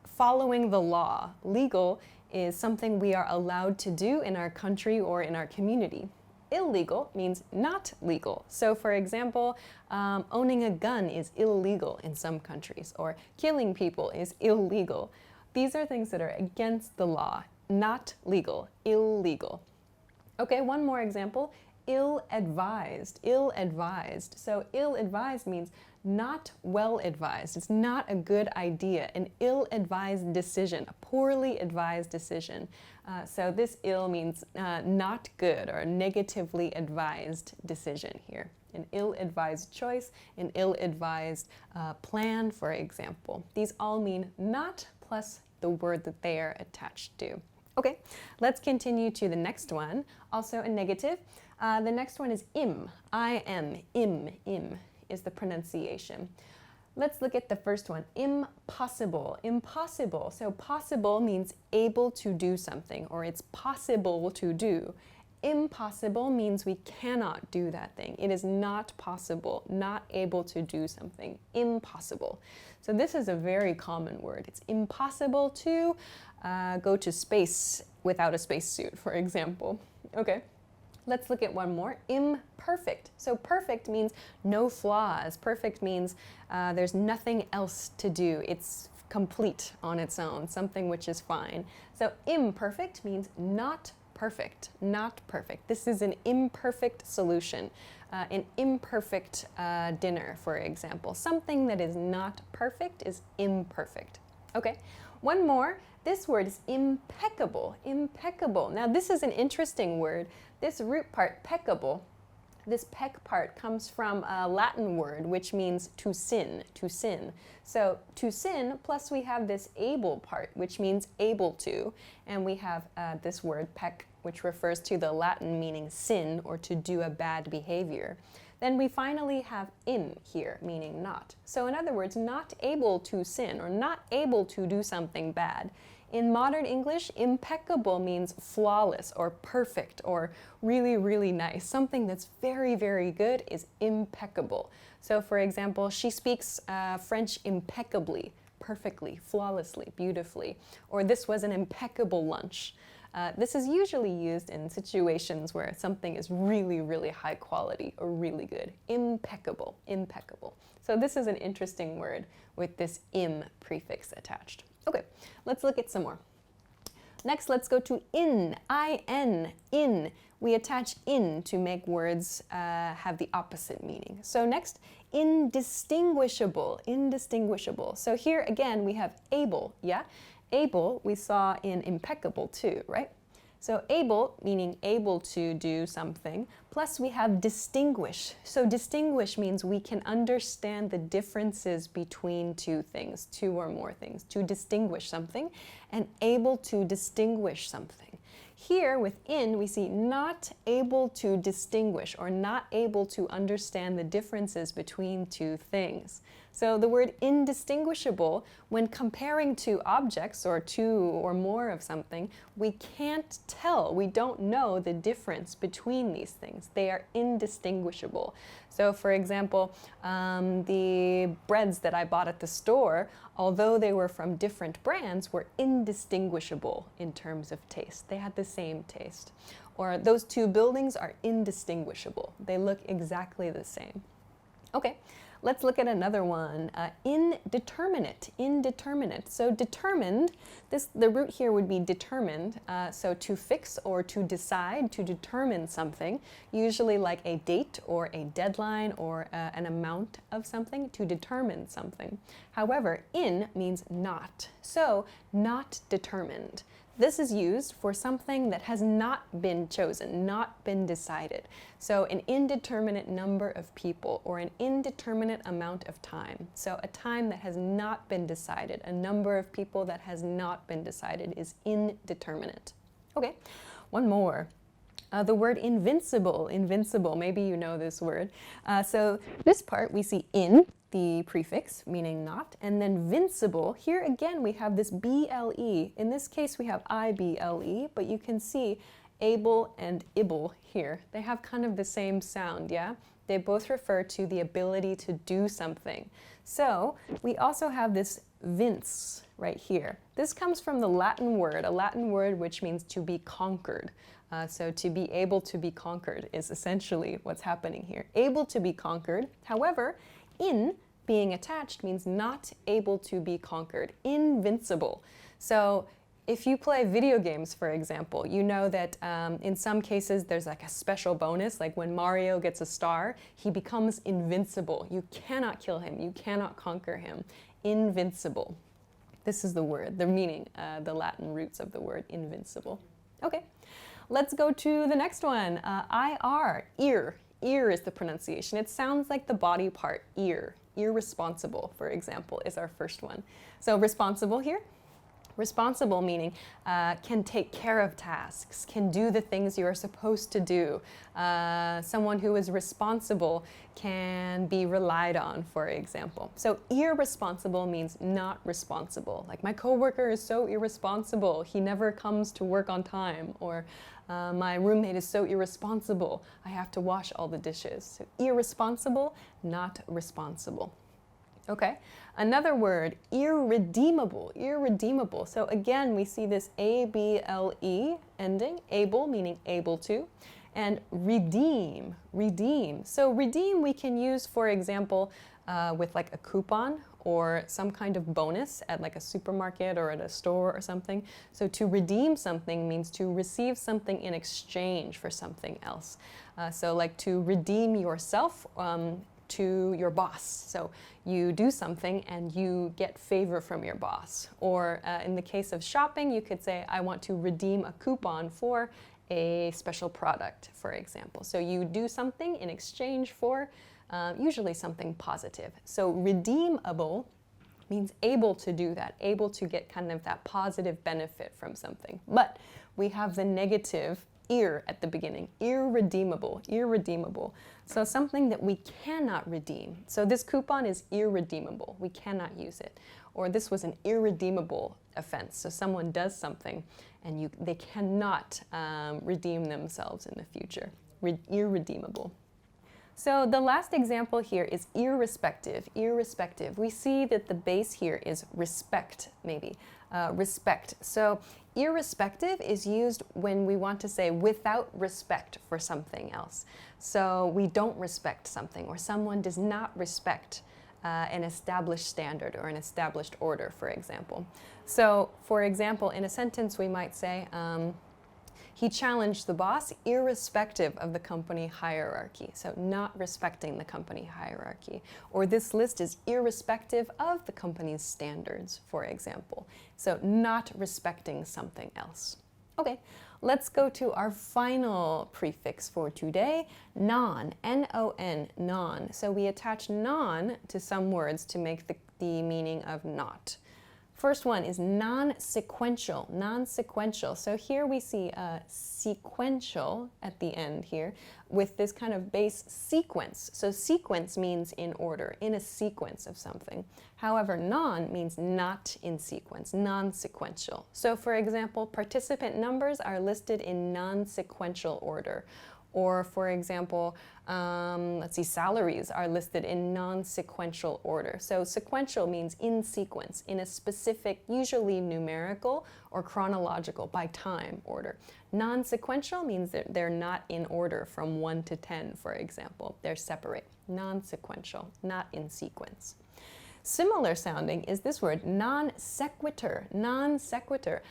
following the law. Legal is something we are allowed to do in our country or in our community. Illegal means not legal. So for example, owning a gun is illegal in some countries, or killing people is illegal. These are things that are against the law, not legal, illegal. Okay, one more example, ill-advised, ill-advised. So ill-advised means not well-advised. It's not a good idea, an ill-advised decision, a poorly advised decision. So this ill means not good or negatively advised decision here. An ill-advised choice, an ill-advised plan, for example. These all mean not plus the word that they are attached to. Okay, let's continue to the next one, also a negative. The next one is im, I-M, im is the pronunciation. Let's look at the first one, impossible, impossible. So possible means able to do something, or it's possible to do. Impossible means we cannot do that thing. It is not possible, not able to do something. Impossible. So this is a very common word. It's impossible to go to space without a spacesuit, for example. Okay, let's look at one more. Imperfect. So perfect means no flaws. Perfect means there's nothing else to do. It's complete on its own, something which is fine. So imperfect means not perfect, not perfect. This is an imperfect solution, an imperfect dinner, for example. Something that is not perfect is imperfect. Okay, one more. This word is impeccable, impeccable. Now this is an interesting word. This root part, peccable, this peck part comes from a Latin word which means to sin, to sin. So to sin, plus we have this able part which means able to, and we have this word peck which refers to the Latin meaning sin or to do a bad behavior. Then we finally have im here, meaning not. So in other words, not able to sin or not able to do something bad. In modern English, impeccable means flawless or perfect or really, really nice. Something that's very, very good is impeccable. So for example, she speaks French impeccably, perfectly, flawlessly, beautifully. Or this was an impeccable lunch. This is usually used in situations where something is really, really high quality or really good. Impeccable, impeccable. So this is an interesting word with this im prefix attached. Okay, let's look at some more. Next, let's go to in, I-N, in. We attach in to make words have the opposite meaning. So next, indistinguishable, indistinguishable. So here again, we have able, yeah? Able, we saw in impeccable too, right? So able, meaning able to do something, plus we have distinguish. So distinguish means we can understand the differences between two things, two or more things, to distinguish something, and able to distinguish something. Here within, we see not able to distinguish or not able to understand the differences between two things. So the word indistinguishable, when comparing two objects or two or more of something, we can't tell, we don't know the difference between these things. They are indistinguishable. So for example, the breads that I bought at the store, although they were from different brands, were indistinguishable in terms of taste. They had the same taste. Or those two buildings are indistinguishable. They look exactly the same. Okay, let's look at another one. Indeterminate, indeterminate. So determined, the root here would be determined. So to fix or to decide, to determine something, usually like a date or a deadline or an amount of something, to determine something. However, in means not. So not determined. This is used for something that has not been chosen, not been decided. So an indeterminate number of people or an indeterminate amount of time. So a time that has not been decided, a number of people that has not been decided is indeterminate. Okay, one more. The word invincible, invincible, maybe you know this word. So this part we see in, the prefix, meaning not, and then vincible. Here again we have this BLE. In this case we have IBLE, but you can see able and ibble here. They have kind of the same sound, yeah? They both refer to the ability to do something. So we also have this vince right here. This comes from the Latin word, a Latin word which means to be conquered. So to be able to be conquered is essentially what's happening here. Able to be conquered. However, in being attached means not able to be conquered. Invincible. So if you play video games, for example, you know that in some cases there's like a special bonus, like when Mario gets a star, he becomes invincible. You cannot kill him. You cannot conquer him. Invincible. This is the word, the meaning, the Latin roots of the word invincible. Okay, let's go to the next one. IR, ear. Ear is the pronunciation. It sounds like the body part, ear. Irresponsible, for example, is our first one. So responsible here. Responsible meaning can take care of tasks, can do the things you are supposed to do. Someone who is responsible can be relied on, for example. So irresponsible means not responsible. Like my coworker is so irresponsible, he never comes to work on time. Or my roommate is so irresponsible, I have to wash all the dishes. So irresponsible, not responsible. Okay, another word, irredeemable, irredeemable. So again, we see this A-B-L-E ending, able meaning able to, and redeem, redeem. So redeem we can use, for example, with like a coupon or some kind of bonus at like a supermarket or at a store or something. So to redeem something means to receive something in exchange for something else. So like to redeem yourself to your boss. So you do something and you get favor from your boss. Or in the case of shopping, you could say, I want to redeem a coupon for a special product, for example. So you do something in exchange for usually something positive. So redeemable means able to do that, able to get kind of that positive benefit from something. But we have the negative ir at the beginning, irredeemable, irredeemable. So something that we cannot redeem. So this coupon is irredeemable, we cannot use it. Or this was an irredeemable offense. So someone does something and they cannot redeem themselves in the future. Irredeemable. So the last example here is irrespective, irrespective. We see that the base here is respect, maybe. respect. So irrespective is used when we want to say without respect for something else. So we don't respect something, or someone does not respect an established standard or an established order, for example. So, for example, in a sentence we might say, he challenged the boss irrespective of the company hierarchy. So not respecting the company hierarchy. Or this list is irrespective of the company's standards, for example. So not respecting something else. Okay, let's go to our final prefix for today, non, N-O-N, non. So we attach non to some words to make the meaning of not. First one is non-sequential, non-sequential. So here we see a sequential at the end here with this kind of base sequence. So sequence means in order, in a sequence of something. However, non means not in sequence, non-sequential. So for example, participant numbers are listed in non-sequential order. Or for example, let's see, salaries are listed in non-sequential order. So sequential means in sequence, in a specific, usually numerical or chronological, by time order. Non-sequential means that they're not in order from 1 to 10, for example. They're separate. Non-sequential, not in sequence. Similar sounding is this word, non sequitur, non sequitur.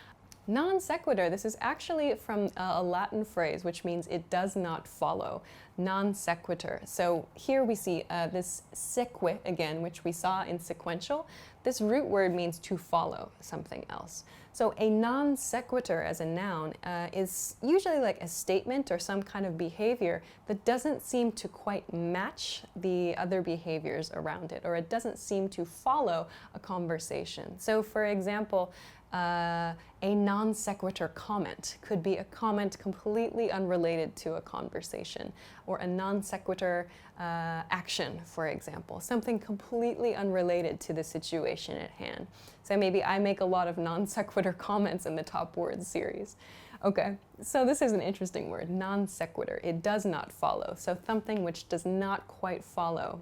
Non sequitur, this is actually from a Latin phrase, which means it does not follow. Non sequitur. So here we see this seque again, which we saw in sequential. This root word means to follow something else. So a non sequitur as a noun is usually like a statement or some kind of behavior that doesn't seem to quite match the other behaviors around it, or it doesn't seem to follow a conversation. So for example, a non sequitur comment could be a comment completely unrelated to a conversation, or a non sequitur action, for example, something completely unrelated to the situation at hand. So maybe I make a lot of non sequitur comments in the top words series. Okay, so this is an interesting word, non sequitur. It does not follow, so something which does not quite follow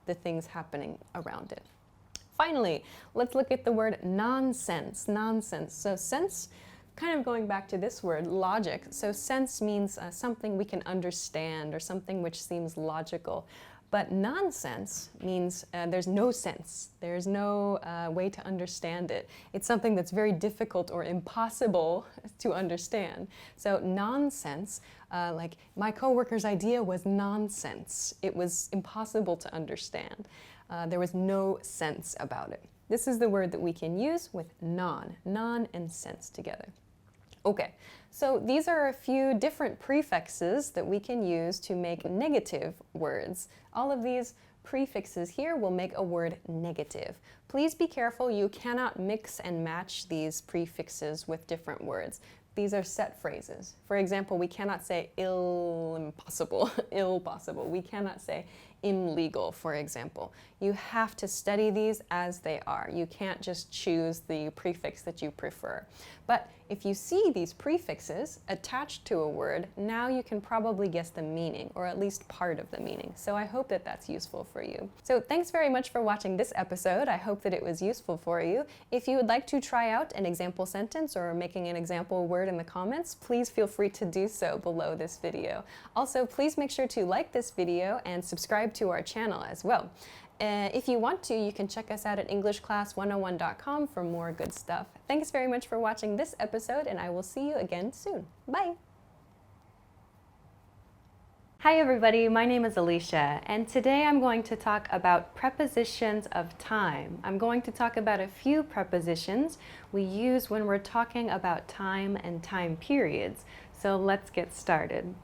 the things happening around it. Finally, let's look at the word nonsense, nonsense. So sense, kind of going back to this word, logic. So sense means something we can understand or something which seems logical. But nonsense means there's no sense. There's no way to understand it. It's something that's very difficult or impossible to understand. So nonsense, like my coworker's idea was nonsense. It was impossible to understand. There was no sense about it. This is the word that we can use with non and sense together. Okay, so these are a few different prefixes that we can use to make negative words. All of these prefixes here will make a word negative. Please be careful, you cannot mix and match these prefixes with different words. These are set phrases. For example, we cannot say impossible, ill possible. We cannot say illegal, for example. You have to study these as they are. You can't just choose the prefix that you prefer. But if you see these prefixes attached to a word, now you can probably guess the meaning, or at least part of the meaning. So I hope that that's useful for you. So thanks very much for watching this episode. I hope that it was useful for you. If you would like to try out an example sentence or making an example word in the comments, please feel free to do so below this video. Also, please make sure to like this video and subscribe to our channel as well. If you want to, you can check us out at EnglishClass101.com for more good stuff. Thanks very much for watching this episode, and I will see you again soon. Bye! Hi everybody, my name is Alicia, and today I'm going to talk about prepositions of time. I'm going to talk about a few prepositions we use when we're talking about time and time periods. So let's get started.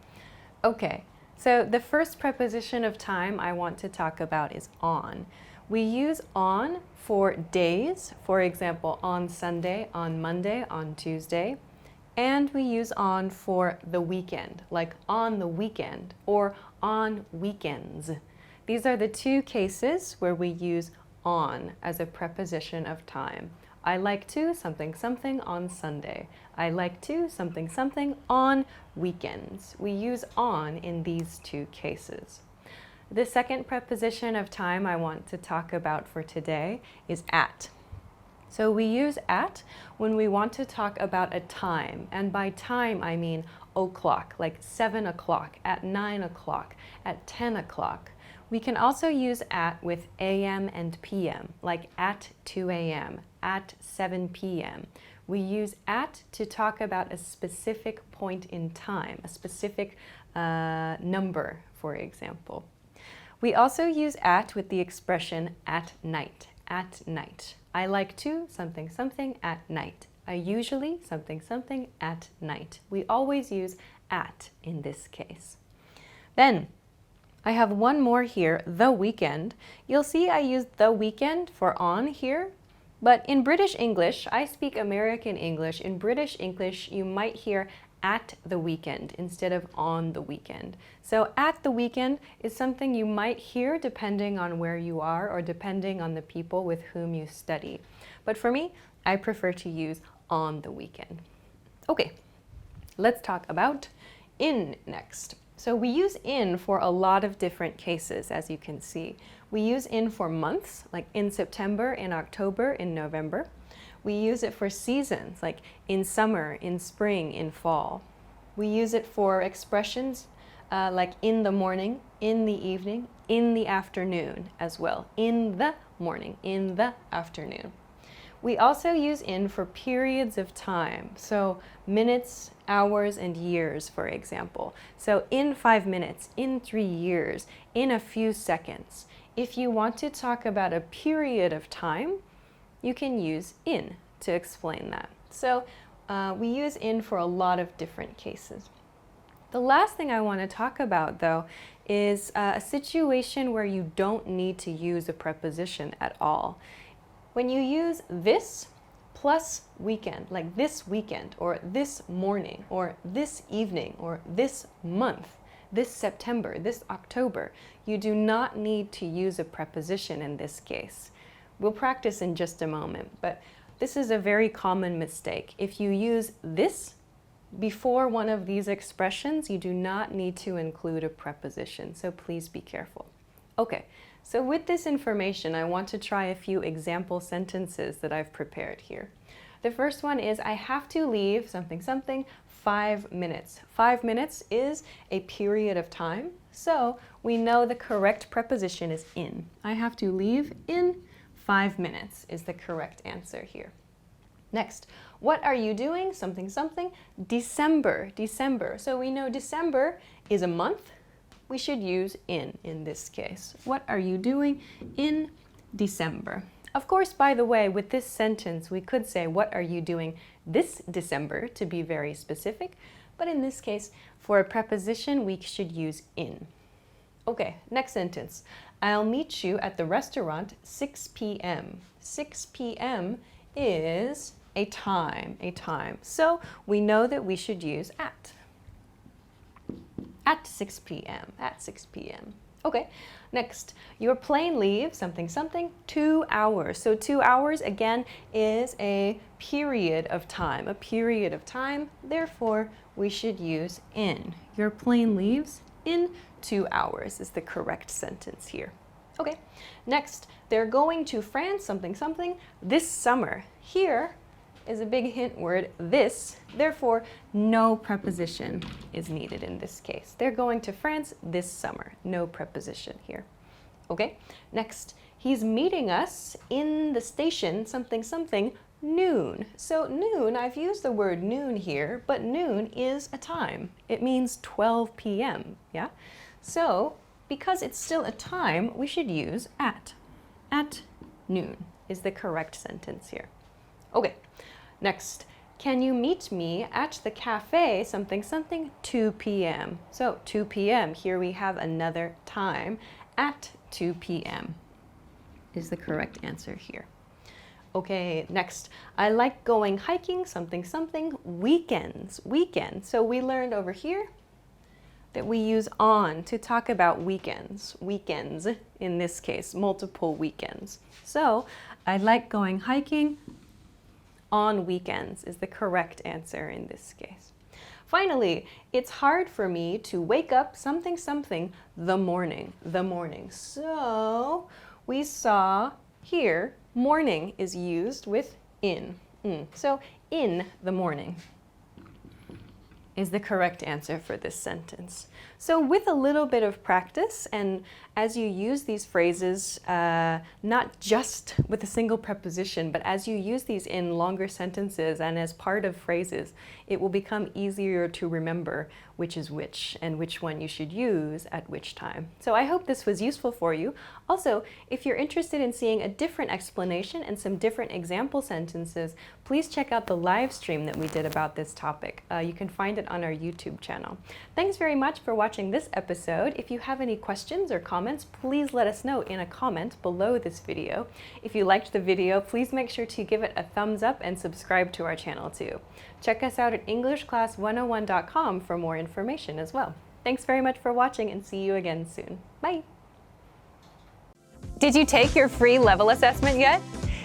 Okay. So the first preposition of time I want to talk about is on. We use on for days, for example, on Sunday, on Monday, on Tuesday. And we use on for the weekend, like on the weekend or on weekends. These are the two cases where we use on as a preposition of time. I like to something something on Sunday. I like to something something on weekends. We use on in these two cases. The second preposition of time I want to talk about for today is at. So we use at when we want to talk about a time, and by time I mean o'clock, like 7 o'clock, at 9 o'clock, at 10 o'clock. We can also use at with AM and PM, like at 2 a.m., at 7 p.m. We use at to talk about a specific point in time, a specific number, for example. We also use at with the expression at night, at night. I like to something something at night. I usually something something at night. We always use at in this case. Then I have one more here, the weekend. You'll see I used the weekend for on here, but in British English, I speak American English. In British English, you might hear at the weekend instead of on the weekend. So at the weekend is something you might hear depending on where you are or depending on the people with whom you study. But for me, I prefer to use on the weekend. Okay, let's talk about in next. So we use in for a lot of different cases, as you can see. We use in for months, like in September, in October, in November. We use it for seasons, like in summer, in spring, in fall. We use it for expressions like in the morning, in the evening, in the afternoon as well. In the morning, in the afternoon. We also use in for periods of time, so minutes, hours, and years, for example. So in 5 minutes, in 3 years, in a few seconds. If you want to talk about a period of time, you can use in to explain that. So we use in for a lot of different cases. The last thing I want to talk about, though, is a situation where you don't need to use a preposition at all. When you use this plus weekend, like this weekend, or this morning, or this evening, or this month, this September, this October, you do not need to use a preposition in this case. We'll practice in just a moment, but this is a very common mistake. If you use this before one of these expressions, you do not need to include a preposition, so please be careful. Okay, so with this information, I want to try a few example sentences that I've prepared here. The first one is, I have to leave something something 5 minutes. 5 minutes is a period of time, so we know the correct preposition is in. I have to leave in 5 minutes is the correct answer here. Next, what are you doing? Something something. December, December. So we know December is a month. We should use in this case. What are you doing in December? Of course, by the way, with this sentence, we could say, what are you doing this December, to be very specific. But in this case, for a preposition, we should use in. Okay, next sentence. I'll meet you at the restaurant 6 p.m. 6 p.m. is a time, So we know that we should use at. At 6 p.m., at 6 p.m. Okay, next, your plane leaves something something 2 hours. So 2 hours, again, is a period of time, Therefore, we should use in. Your plane leaves in 2 hours is the correct sentence here. Okay, next, they're going to France something something this summer. Here is a big hint word, this, therefore no preposition is needed in this case. They're going to France this summer, no preposition here. Okay, next, he's meeting us in the station something something noon. So noon, I've used the word noon here, but noon is a time. It means 12 p.m., yeah? So because it's still a time, we should use at. At noon is the correct sentence here. Okay, next, can you meet me at the cafe something something 2 p.m. So 2 p.m., here we have another time. At 2 p.m. is the correct answer here. Okay, next, I like going hiking something something weekends. Weekends. So we learned over here that we use on to talk about weekends. Weekends, in this case, multiple weekends. So I like going hiking on weekends is the correct answer in this case. Finally, it's hard for me to wake up something something the morning. So we saw here morning is used with in. So, in the morning is the correct answer for this sentence. So with a little bit of practice, and as you use these phrases, not just with a single preposition, but as you use these in longer sentences and as part of phrases, it will become easier to remember which is which and which one you should use at which time. So I hope this was useful for you. Also, if you're interested in seeing a different explanation and some different example sentences, please check out the live stream that we did about this topic. You can find it on our YouTube channel. Thanks very much for watching this episode. If you have any questions or comments, please let us know in a comment below this video. If you liked the video, please make sure to give it a thumbs up and subscribe to our channel too. Check us out at EnglishClass101.com for more information as well. Thanks very much for watching and see you again soon. Bye! Did you take your free level assessment yet?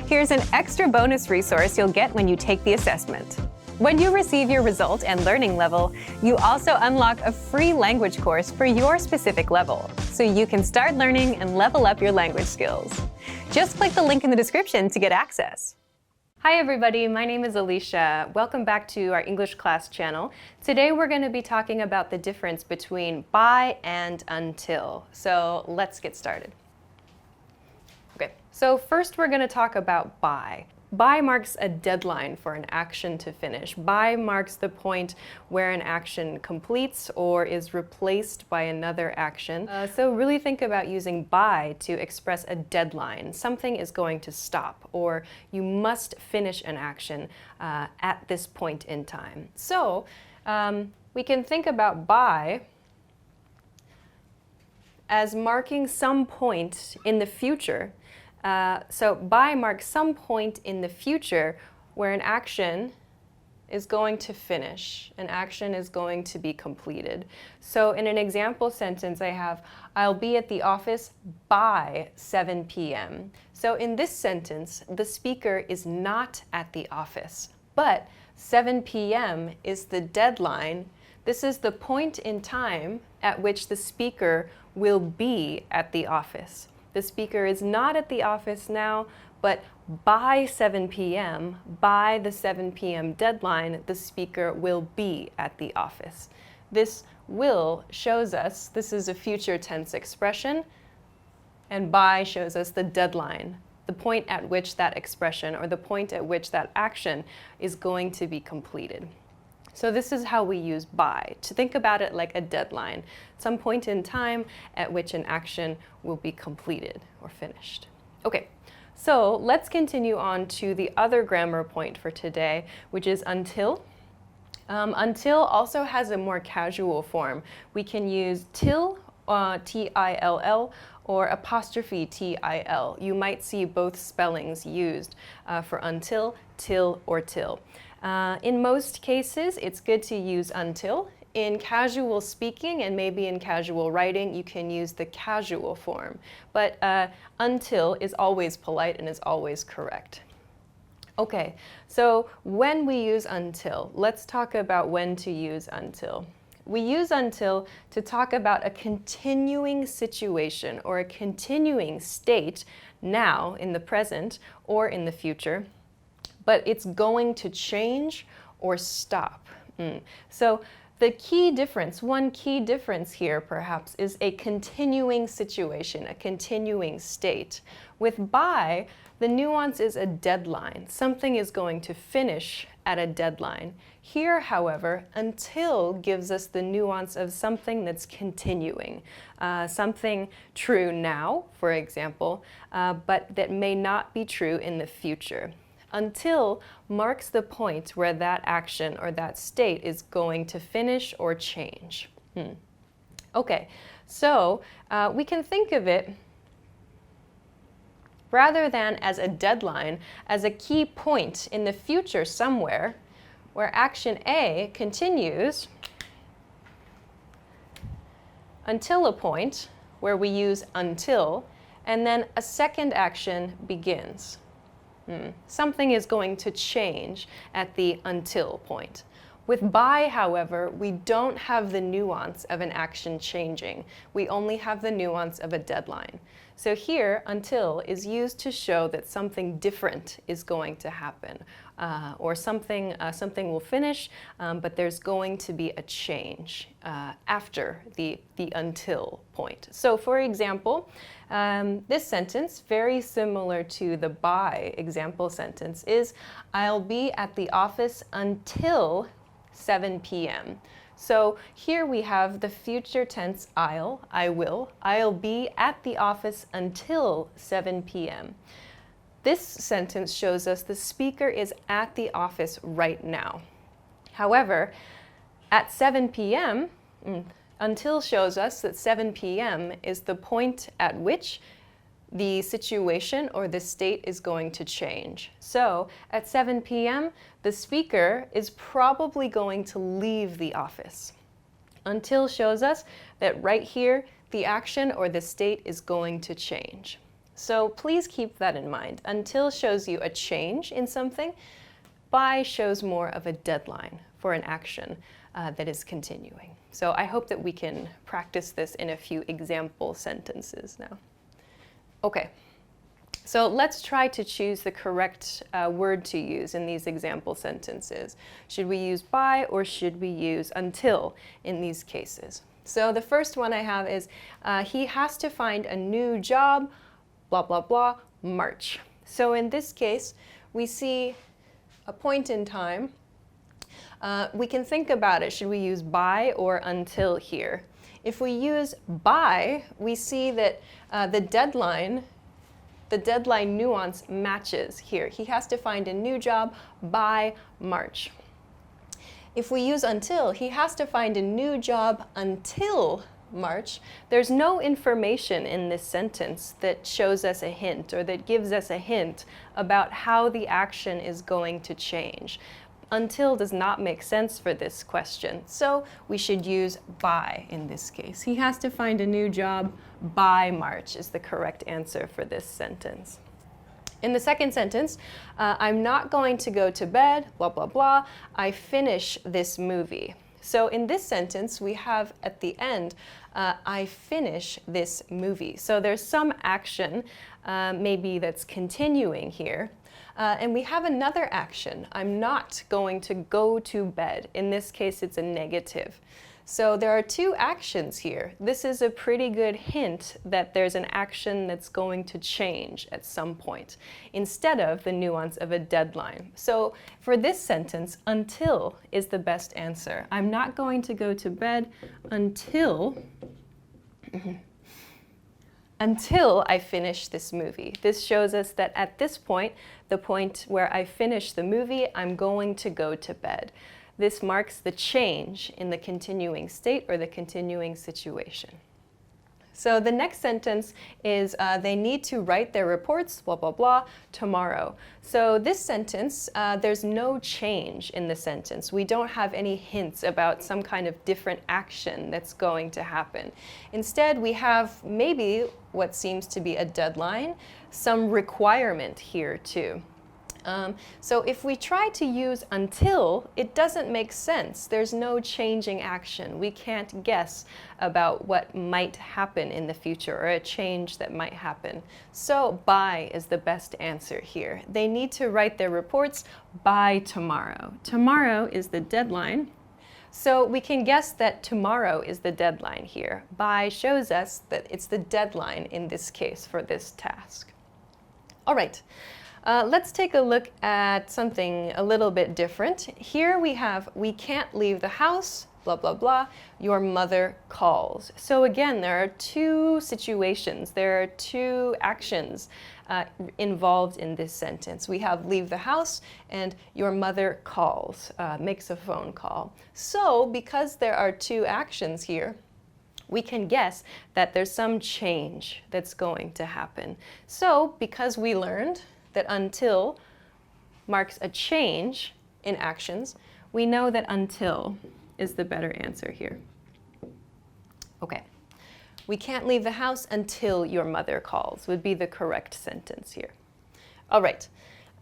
Here's an extra bonus resource you'll get when you take the assessment. When you receive your result and learning level, you also unlock a free language course for your specific level, so you can start learning and level up your language skills. Just click the link in the description to get access. Hi everybody, my name is Alicia. Welcome back to our English class channel. Today we're going to be talking about the difference between by and until. So let's get started. Okay, so first we're going to talk about by. By marks a deadline for an action to finish. By marks the point where an action completes or is replaced by another action. So really think about using by to express a deadline. Something is going to stop, or you must finish an action at this point in time. So we can think about by as marking some point in the future. So by marks some point in the future where an action is going to finish, an action is going to be completed. So in an example sentence I have, I'll be at the office by 7 p.m. So in this sentence, the speaker is not at the office, but 7 p.m. is the deadline. This is the point in time at which the speaker will be at the office. The speaker is not at the office now, but by 7 p.m., by the 7 p.m. deadline, the speaker will be at the office. This will shows us, this is a future tense expression, and by shows us the deadline, the point at which that expression or the point at which that action is going to be completed. So this is how we use by, to think about it like a deadline, some point in time at which an action will be completed or finished. Okay, so let's continue on to the other grammar point for today, which is until. Until also has a more casual form. We can use till, T-I-L-L, or apostrophe T-I-L. You might see both spellings used for until, till, or till. In most cases, it's good to use until. In casual speaking and maybe in casual writing, you can use the casual form. But until is always polite and is always correct. Okay, so when we use until, let's talk about when to use until. We use until to talk about a continuing situation or a continuing state now in the present or in the future, but it's going to change or stop. So the key difference, one key difference here perhaps, is a continuing situation, a continuing state. With by, the nuance is a deadline. Something is going to finish at a deadline. Here, however, until gives us the nuance of something that's continuing. Something true now, for example, but that may not be true in the future. Until marks the point where that action or that state is going to finish or change. Okay, so we can think of it rather than as a deadline, as a key point in the future somewhere where action A continues until a point where we use until, and then a second action begins. Something is going to change at the until point. With by, however, we don't have the nuance of an action changing. We only have the nuance of a deadline. So here, until is used to show that something different is going to happen, or something will finish, but there's going to be a change after the until point. So for example, this sentence, very similar to the by example sentence, is I'll be at the office until 7 p.m. So here we have the future tense I will. I'll be at the office until 7 p.m. This sentence shows us the speaker is at the office right now. However, at 7 p.m., until shows us that 7 p.m. is the point at which the situation or the state is going to change. So at 7 p.m., the speaker is probably going to leave the office. Until shows us that right here, the action or the state is going to change. So please keep that in mind. Until shows you a change in something. By shows more of a deadline for an action that is continuing. So I hope that we can practice this in a few example sentences now. Okay, so let's try to choose the correct word to use in these example sentences. Should we use by or should we use until in these cases? So the first one I have is he has to find a new job, blah, blah, blah, March. So in this case, we see a point in time. We can think about it. Should we use by or until here? If we use by, we see that the deadline nuance matches here. He has to find a new job by March. If we use until, he has to find a new job until March. There's no information in this sentence that shows us a hint or that gives us a hint about how the action is going to change. Until does not make sense for this question, so we should use by in this case. He has to find a new job by March is the correct answer for this sentence. In the second sentence, I'm not going to go to bed, blah, blah, blah. I finish this movie. So in this sentence, we have at the end, I finish this movie. So there's some action maybe that's continuing here. And we have another action. I'm not going to go to bed. In this case, it's a negative. So there are two actions here. This is a pretty good hint that there's an action that's going to change at some point, instead of the nuance of a deadline. So for this sentence, until is the best answer. I'm not going to go to bed until I finish this movie. This shows us that at this point, the point where I finish the movie, I'm going to go to bed. This marks the change in the continuing state or the continuing situation. So the next sentence is they need to write their reports, blah, blah, blah, tomorrow. So this sentence, there's no change in the sentence. We don't have any hints about some kind of different action that's going to happen. Instead, we have maybe what seems to be a deadline, some requirement here too. So if we try to use until, it doesn't make sense. There's no changing action. We can't guess about what might happen in the future or a change that might happen. So by is the best answer here. They need to write their reports by tomorrow. Tomorrow is the deadline. So we can guess that tomorrow is the deadline here. By shows us that it's the deadline in this case for this task. All right. Let's take a look at something a little bit different. Here we have, we can't leave the house, blah, blah, blah, your mother calls. So again, there are two situations, there are two actions involved in this sentence. We have leave the house and your mother calls, makes a phone call. So because there are two actions here, we can guess that there's some change that's going to happen. So because we learned that until marks a change in actions, we know that until is the better answer here. Okay, we can't leave the house until your mother calls would be the correct sentence here. All right,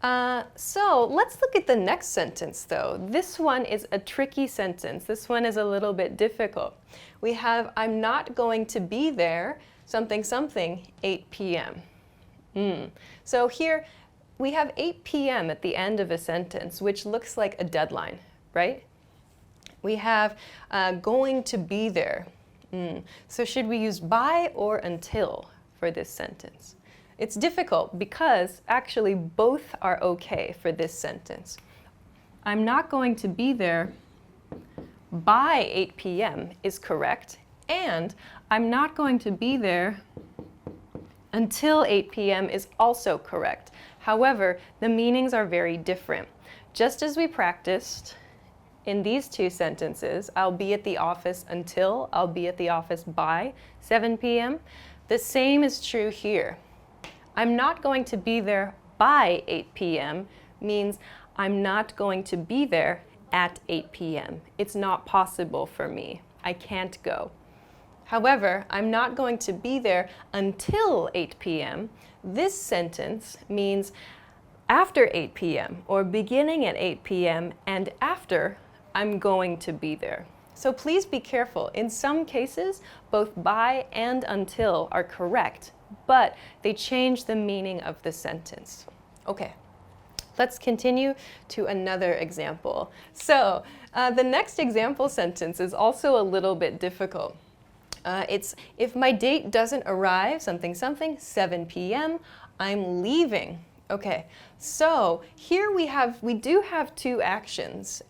So let's look at the next sentence though. This one is a tricky sentence. This one is a little bit difficult. We have, I'm not going to be there, something, something, 8 p.m. So here we have 8 p.m. at the end of a sentence, which looks like a deadline, right? We have going to be there. So should we use by or until for this sentence? It's difficult because actually both are okay for this sentence. I'm not going to be there by 8 p.m. is correct, and I'm not going to be there until 8 p.m. is also correct. However, the meanings are very different. Just as we practiced in these two sentences, I'll be at the office until, I'll be at the office by 7 p.m., the same is true here. I'm not going to be there by 8 p.m. means I'm not going to be there at 8 p.m. It's not possible for me. I can't go. However, I'm not going to be there until 8 p.m. This sentence means after 8 p.m. or beginning at 8 p.m. and after I'm going to be there. So please be careful. In some cases, both by and until are correct, but they change the meaning of the sentence. Okay, let's continue to another example. So the next example sentence is also a little bit difficult. It's, if my date doesn't arrive, something, something, 7 p.m., I'm leaving. Okay, so here we do have two actions.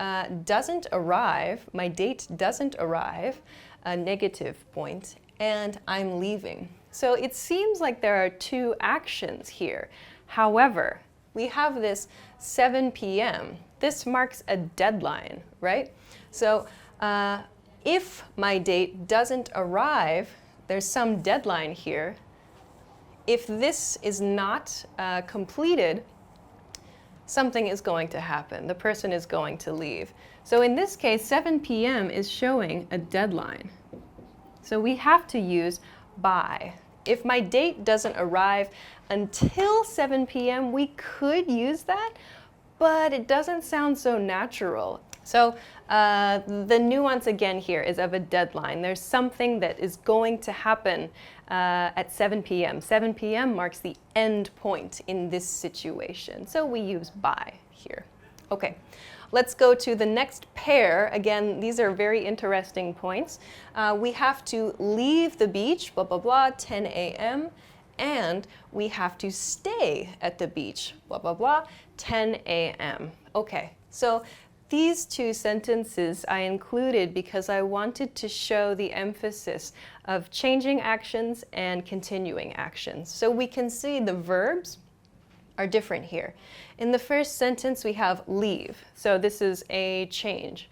Doesn't arrive, my date doesn't arrive, a negative point, and I'm leaving. So it seems like there are two actions here. However, we have this 7 p.m. This marks a deadline, right? So if my date doesn't arrive, there's some deadline here. If this is not completed, something is going to happen. The person is going to leave. So in this case, 7 p.m. is showing a deadline. So we have to use by. If my date doesn't arrive until 7 p.m., we could use that, but it doesn't sound so natural. So the nuance again here is of a deadline. There's something that is going to happen at 7 p.m. 7 p.m. marks the end point in this situation. So we use by here. Okay, let's go to the next pair. Again, these are very interesting points. We have to leave the beach, blah, blah, blah, 10 a.m. And we have to stay at the beach, blah, blah, blah, 10 a.m. Okay, so these two sentences I included because I wanted to show the emphasis of changing actions and continuing actions. So we can see the verbs are different here. In the first sentence we have leave. So this is a change,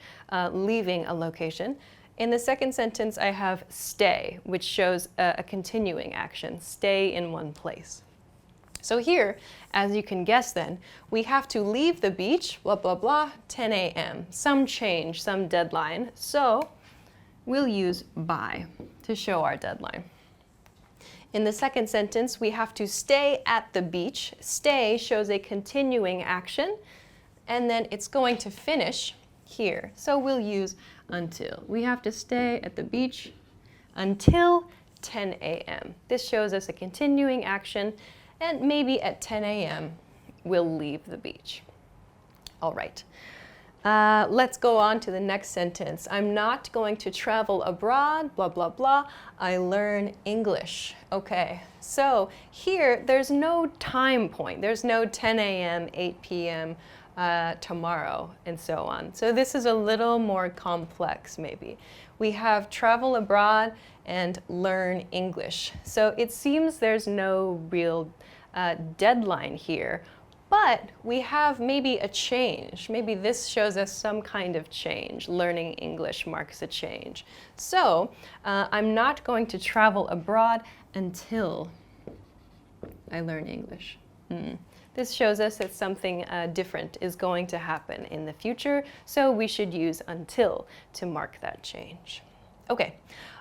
leaving a location. In the second sentence I have stay, which shows a continuing action, stay in one place. So here, as you can guess then, we have to leave the beach, blah, blah, blah, 10 a.m. Some change, some deadline. So we'll use by to show our deadline. In the second sentence, we have to stay at the beach. Stay shows a continuing action, and then it's going to finish here. So we'll use until. We have to stay at the beach until 10 a.m. This shows us a continuing action, and maybe at 10 a.m. we'll leave the beach. All right. Let's go on to the next sentence. I'm not going to travel abroad, blah, blah, blah. I learn English. Okay, so here there's no time point. There's no 10 a.m., 8 p.m., tomorrow, and so on. So this is a little more complex maybe. We have travel abroad and learn English. So it seems there's no real deadline here. But we have maybe a change. Maybe this shows us some kind of change. Learning English marks a change. So I'm not going to travel abroad until I learn English. This shows us that something different is going to happen in the future, so we should use until to mark that change. Okay,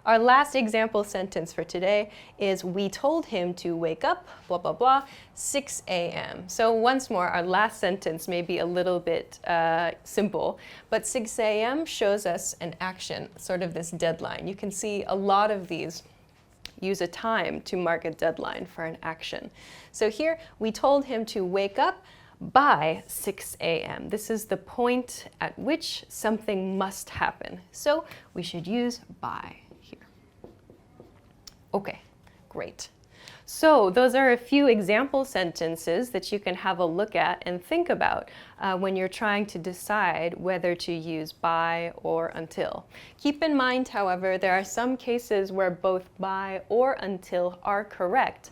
our last example sentence for today is we told him to wake up, blah, blah, blah, 6 a.m. So once more, our last sentence may be a little bit simple, but 6 a.m. shows us an action, sort of this deadline. You can see a lot of these use a time to mark a deadline for an action. So here, we told him to wake up by 6 a.m. This is the point at which something must happen. So we should use by here. Okay, great. So those are a few example sentences that you can have a look at and think about when you're trying to decide whether to use by or until. Keep in mind, however, there are some cases where both by or until are correct,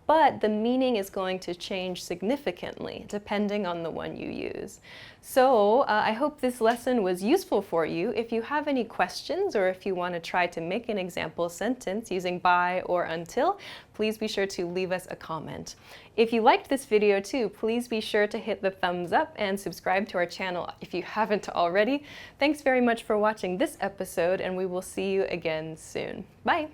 but the meaning is going to change significantly depending on the one you use. So I hope this lesson was useful for you. If you have any questions or if you want to try to make an example sentence using by or until, please be sure to leave us a comment. If you liked this video too, please be sure to hit the thumbs up and subscribe to our channel if you haven't already. Thanks very much for watching this episode, and we will see you again soon. Bye!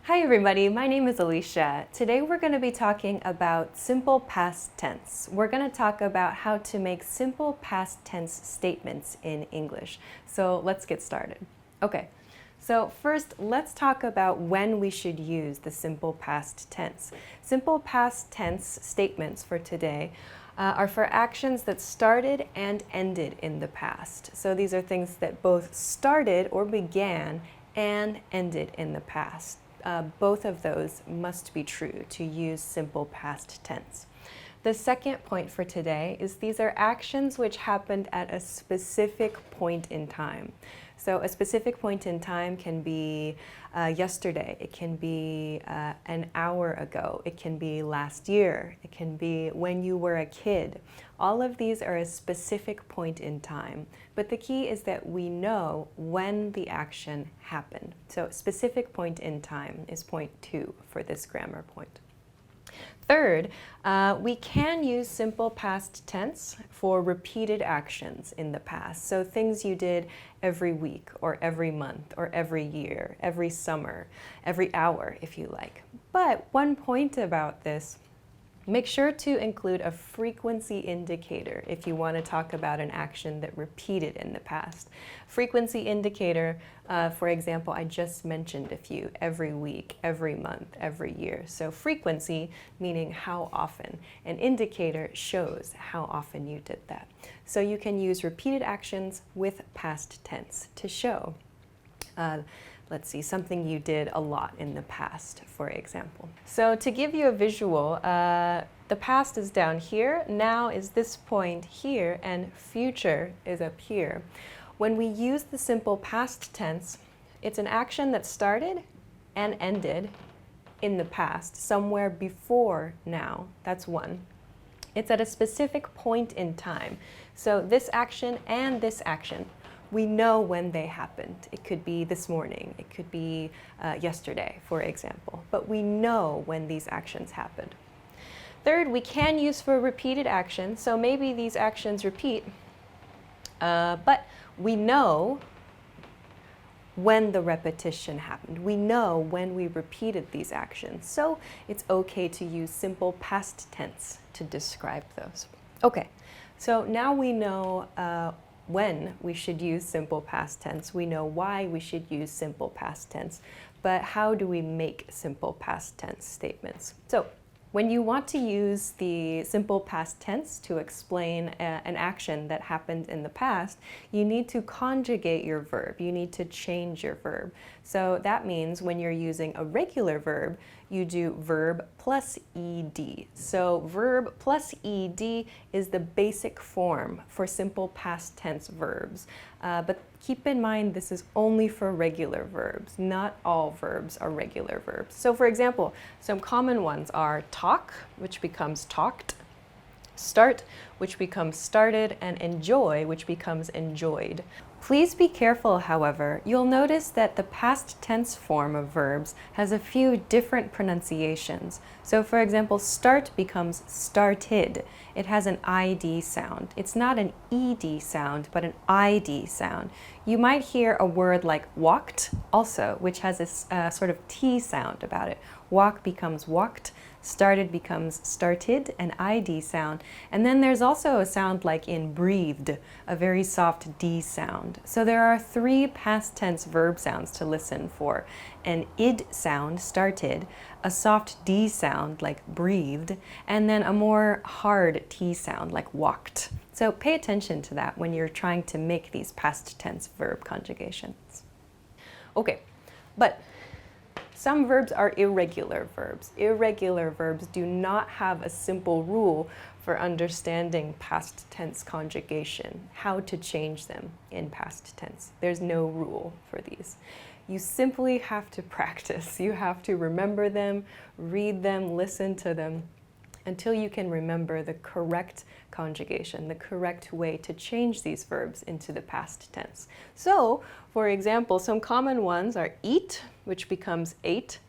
Hi everybody, my name is Alicia. Today we're going to be talking about simple past tense. We're going to talk about how to make simple past tense statements in English. So let's get started. Okay, so first let's talk about when we should use the simple past tense. Simple past tense statements for today are for actions that started and ended in the past. So these are things that both started or began and ended in the past. Both of those must be true to use simple past tense. The second point for today is these are actions which happened at a specific point in time. So a specific point in time can be yesterday, it can be an hour ago, it can be last year, it can be when you were a kid. All of these are a specific point in time, but the key is that we know when the action happened. So specific point in time is point 2 for this grammar point. Third, we can use simple past tense for repeated actions in the past. So things you did every week or every month or every year, every summer, every hour if you like. But one point about this, make sure to include a frequency indicator if you want to talk about an action that repeated in the past. Frequency indicator, for example, I just mentioned a few: every week, every month, every year. So frequency meaning how often. An indicator shows how often you did that. So you can use repeated actions with past tense to show let's see, something you did a lot in the past, for example. So to give you a visual, the past is down here, now is this point here, and future is up here. When we use the simple past tense, it's an action that started and ended in the past, somewhere before now. That's one. It's at a specific point in time. So this action and this action, we know when they happened. It could be this morning, it could be yesterday, for example, but we know when these actions happened. Third, we can use for repeated actions, so maybe these actions repeat, but we know when the repetition happened. We know when we repeated these actions, so it's okay to use simple past tense to describe those. Okay, so now we know when we should use simple past tense. We know why we should use simple past tense, but how do we make simple past tense statements? So when you want to use the simple past tense to explain an action that happened in the past, you need to conjugate your verb. You need to change your verb. So that means when you're using a regular verb, you do verb plus ed. So verb plus ed is the basic form for simple past tense verbs. But keep in mind this is only for regular verbs. Not all verbs are regular verbs. So for example, some common ones are talk, which becomes talked, Start, which becomes started, and enjoy, which becomes enjoyed. Please be careful, however. You'll notice that the past tense form of verbs has a few different pronunciations. So for example, start becomes started. It has an ID sound. It's not an ED sound, but an ID sound. You might hear a word like walked also, which has a sort of T sound about it. Walk becomes walked. Started becomes started, an ID sound. And then there's also a sound like in breathed, a very soft D sound. So there are 3 past tense verb sounds to listen for. An id sound, started, a soft D sound like breathed, and then a more hard T sound like walked. So pay attention to that when you're trying to make these past tense verb conjugations. Okay, but some verbs are irregular verbs. Irregular verbs do not have a simple rule for understanding past tense conjugation, how to change them in past tense. There's no rule for these. You simply have to practice. You have to remember them, read them, listen to them, until you can remember the correct conjugation, the correct way to change these verbs into the past tense. So, for example, some common ones are eat, which becomes ate,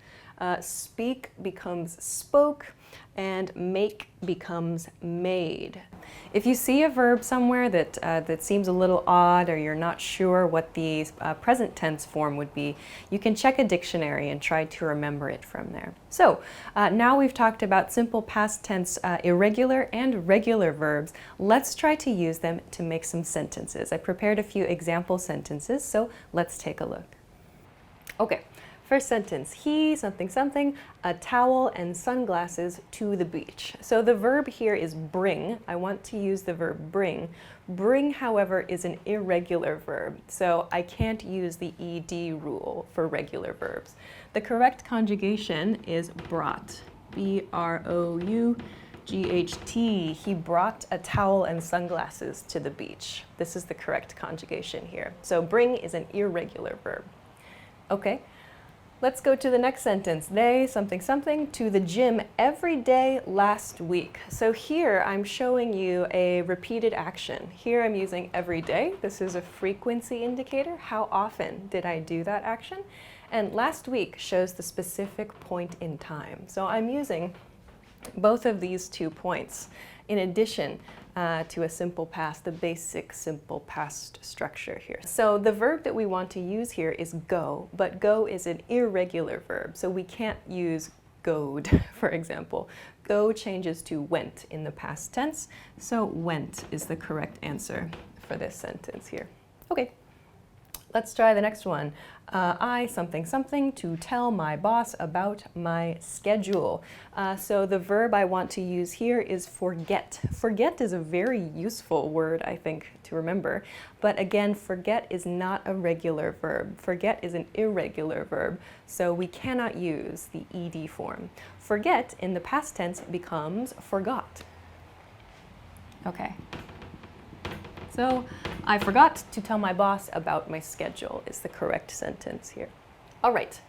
speak becomes spoke, and make becomes made. If you see a verb somewhere that seems a little odd, or you're not sure what the present tense form would be, you can check a dictionary and try to remember it from there. So now we've talked about simple past tense irregular and regular verbs. Let's try to use them to make some sentences. I prepared a few example sentences, so let's take a look. Okay. First sentence, he, something, something, a towel and sunglasses to the beach. So the verb here is bring. I want to use the verb bring. Bring, however, is an irregular verb, so I can't use the ED rule for regular verbs. The correct conjugation is brought. B-R-O-U-G-H-T. He brought a towel and sunglasses to the beach. This is the correct conjugation here. So bring is an irregular verb. Okay. Let's go to the next sentence. They, something, something, to the gym every day last week. So here I'm showing you a repeated action. Here I'm using every day. This is a frequency indicator. How often did I do that action? And last week shows the specific point in time. So I'm using both of these 2 points in addition to a simple past, the basic simple past structure here. So the verb that we want to use here is go, but go is an irregular verb, so we can't use goed, for example. Go changes to went in the past tense, so went is the correct answer for this sentence here. Okay. Let's try the next one. I, something, something, to tell my boss about my schedule. So the verb I want to use here is forget. Forget is a very useful word, I think, to remember. But again, forget is not a regular verb. Forget is an irregular verb, so we cannot use the ED form. Forget in the past tense becomes forgot. Okay. So, I forgot to tell my boss about my schedule is the correct sentence here. All right,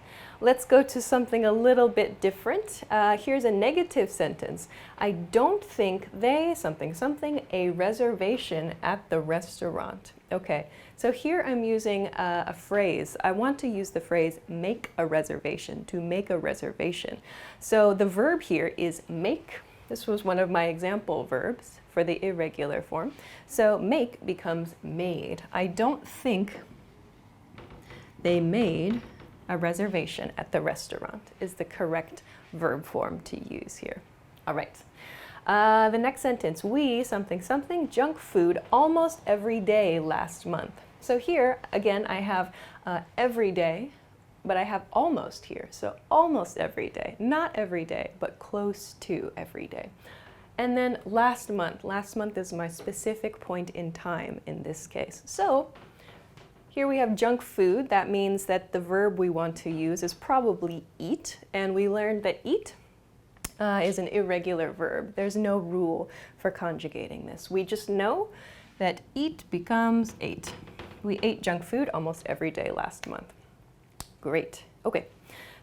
let's go to something a little bit different. Here's a negative sentence. I don't think they, something, something, a reservation at the restaurant. Okay, so here I'm using a phrase. I want to use the phrase make a reservation, to make a reservation. So the verb here is make. This was one of my example verbs for the irregular form. So make becomes made. I don't think they made a reservation at the restaurant is the correct verb form to use here. All right. The next sentence, we, something, something, junk food almost every day last month. So here, again, I have every day, but I have almost here. So almost every day, not every day, but close to every day. And then last month. Last month is my specific point in time in this case. So here we have junk food. That means that the verb we want to use is probably eat. And we learned that eat is an irregular verb. There's no rule for conjugating this. We just know that eat becomes ate. We ate junk food almost every day last month. Great. Okay.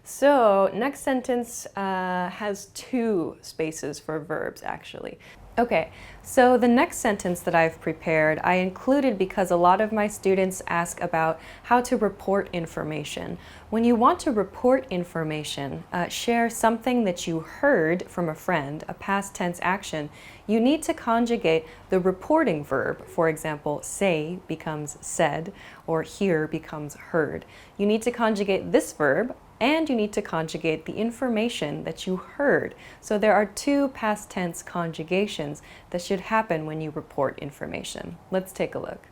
So next sentence has 2 spaces for verbs, actually. Okay, so the next sentence that I've prepared, I included because a lot of my students ask about how to report information. When you want to report information, share something that you heard from a friend, a past tense action, you need to conjugate the reporting verb. For example, say becomes said, or hear becomes heard. You need to conjugate this verb, and you need to conjugate the information that you heard. So there are two past tense conjugations that should happen when you report information. Let's take a look.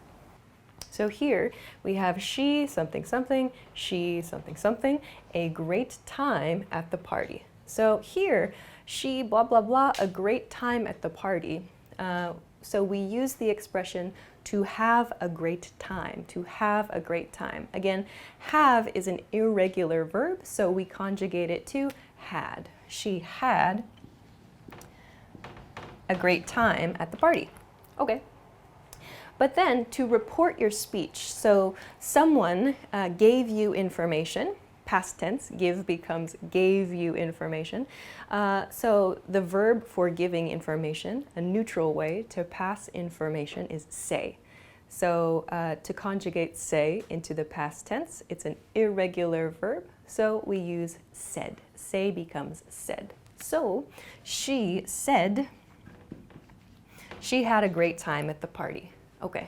So here we have she something something, she something something, a great time at the party. So here, she blah blah blah, a great time at the party. So we use the expression to have a great time, to have a great time. Again, have is an irregular verb, so we conjugate it to had. She had a great time at the party. Okay. But then to report your speech, so someone gave you information, past tense, give becomes gave you information. So the verb for giving information, a neutral way to pass information is say. So to conjugate say into the past tense, it's an irregular verb, so we use said. Say becomes said. So she said she had a great time at the party. Okay.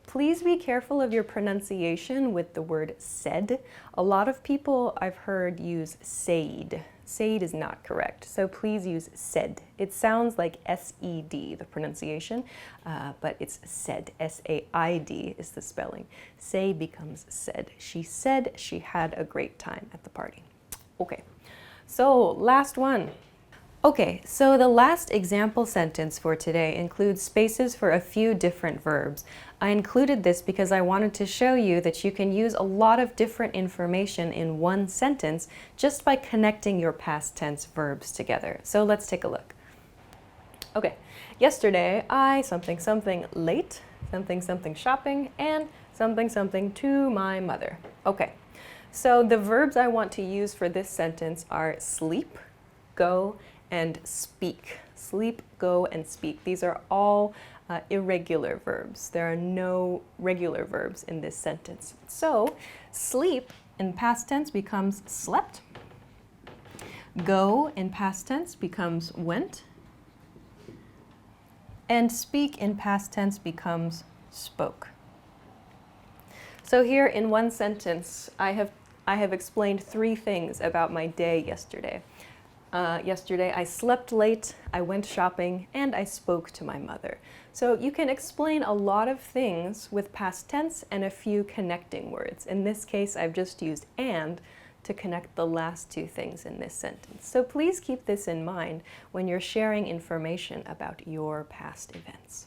Please be careful of your pronunciation with the word said. A lot of people I've heard use said. Said is not correct, so please use said. It sounds like S-E-D, the pronunciation, but it's said. S-A-I-D is the spelling. Say becomes said. She said she had a great time at the party. Okay, so last one. Okay, so the last example sentence for today includes spaces for a few different verbs. I included this because I wanted to show you that you can use a lot of different information in one sentence just by connecting your past tense verbs together. So let's take a look. Okay, yesterday I something something late, something something shopping, and something something to my mother. Okay, so the verbs I want to use for this sentence are sleep, go, and speak. Sleep, go, and speak. These are all irregular verbs. There are no regular verbs in this sentence. So sleep in past tense becomes slept. Go in past tense becomes went. And speak in past tense becomes spoke. So here in one sentence, I have explained three things about my day yesterday. Yesterday I slept late, I went shopping, and I spoke to my mother. So you can explain a lot of things with past tense and a few connecting words. In this case, I've just used and to connect the last two things in this sentence. So please keep this in mind when you're sharing information about your past events.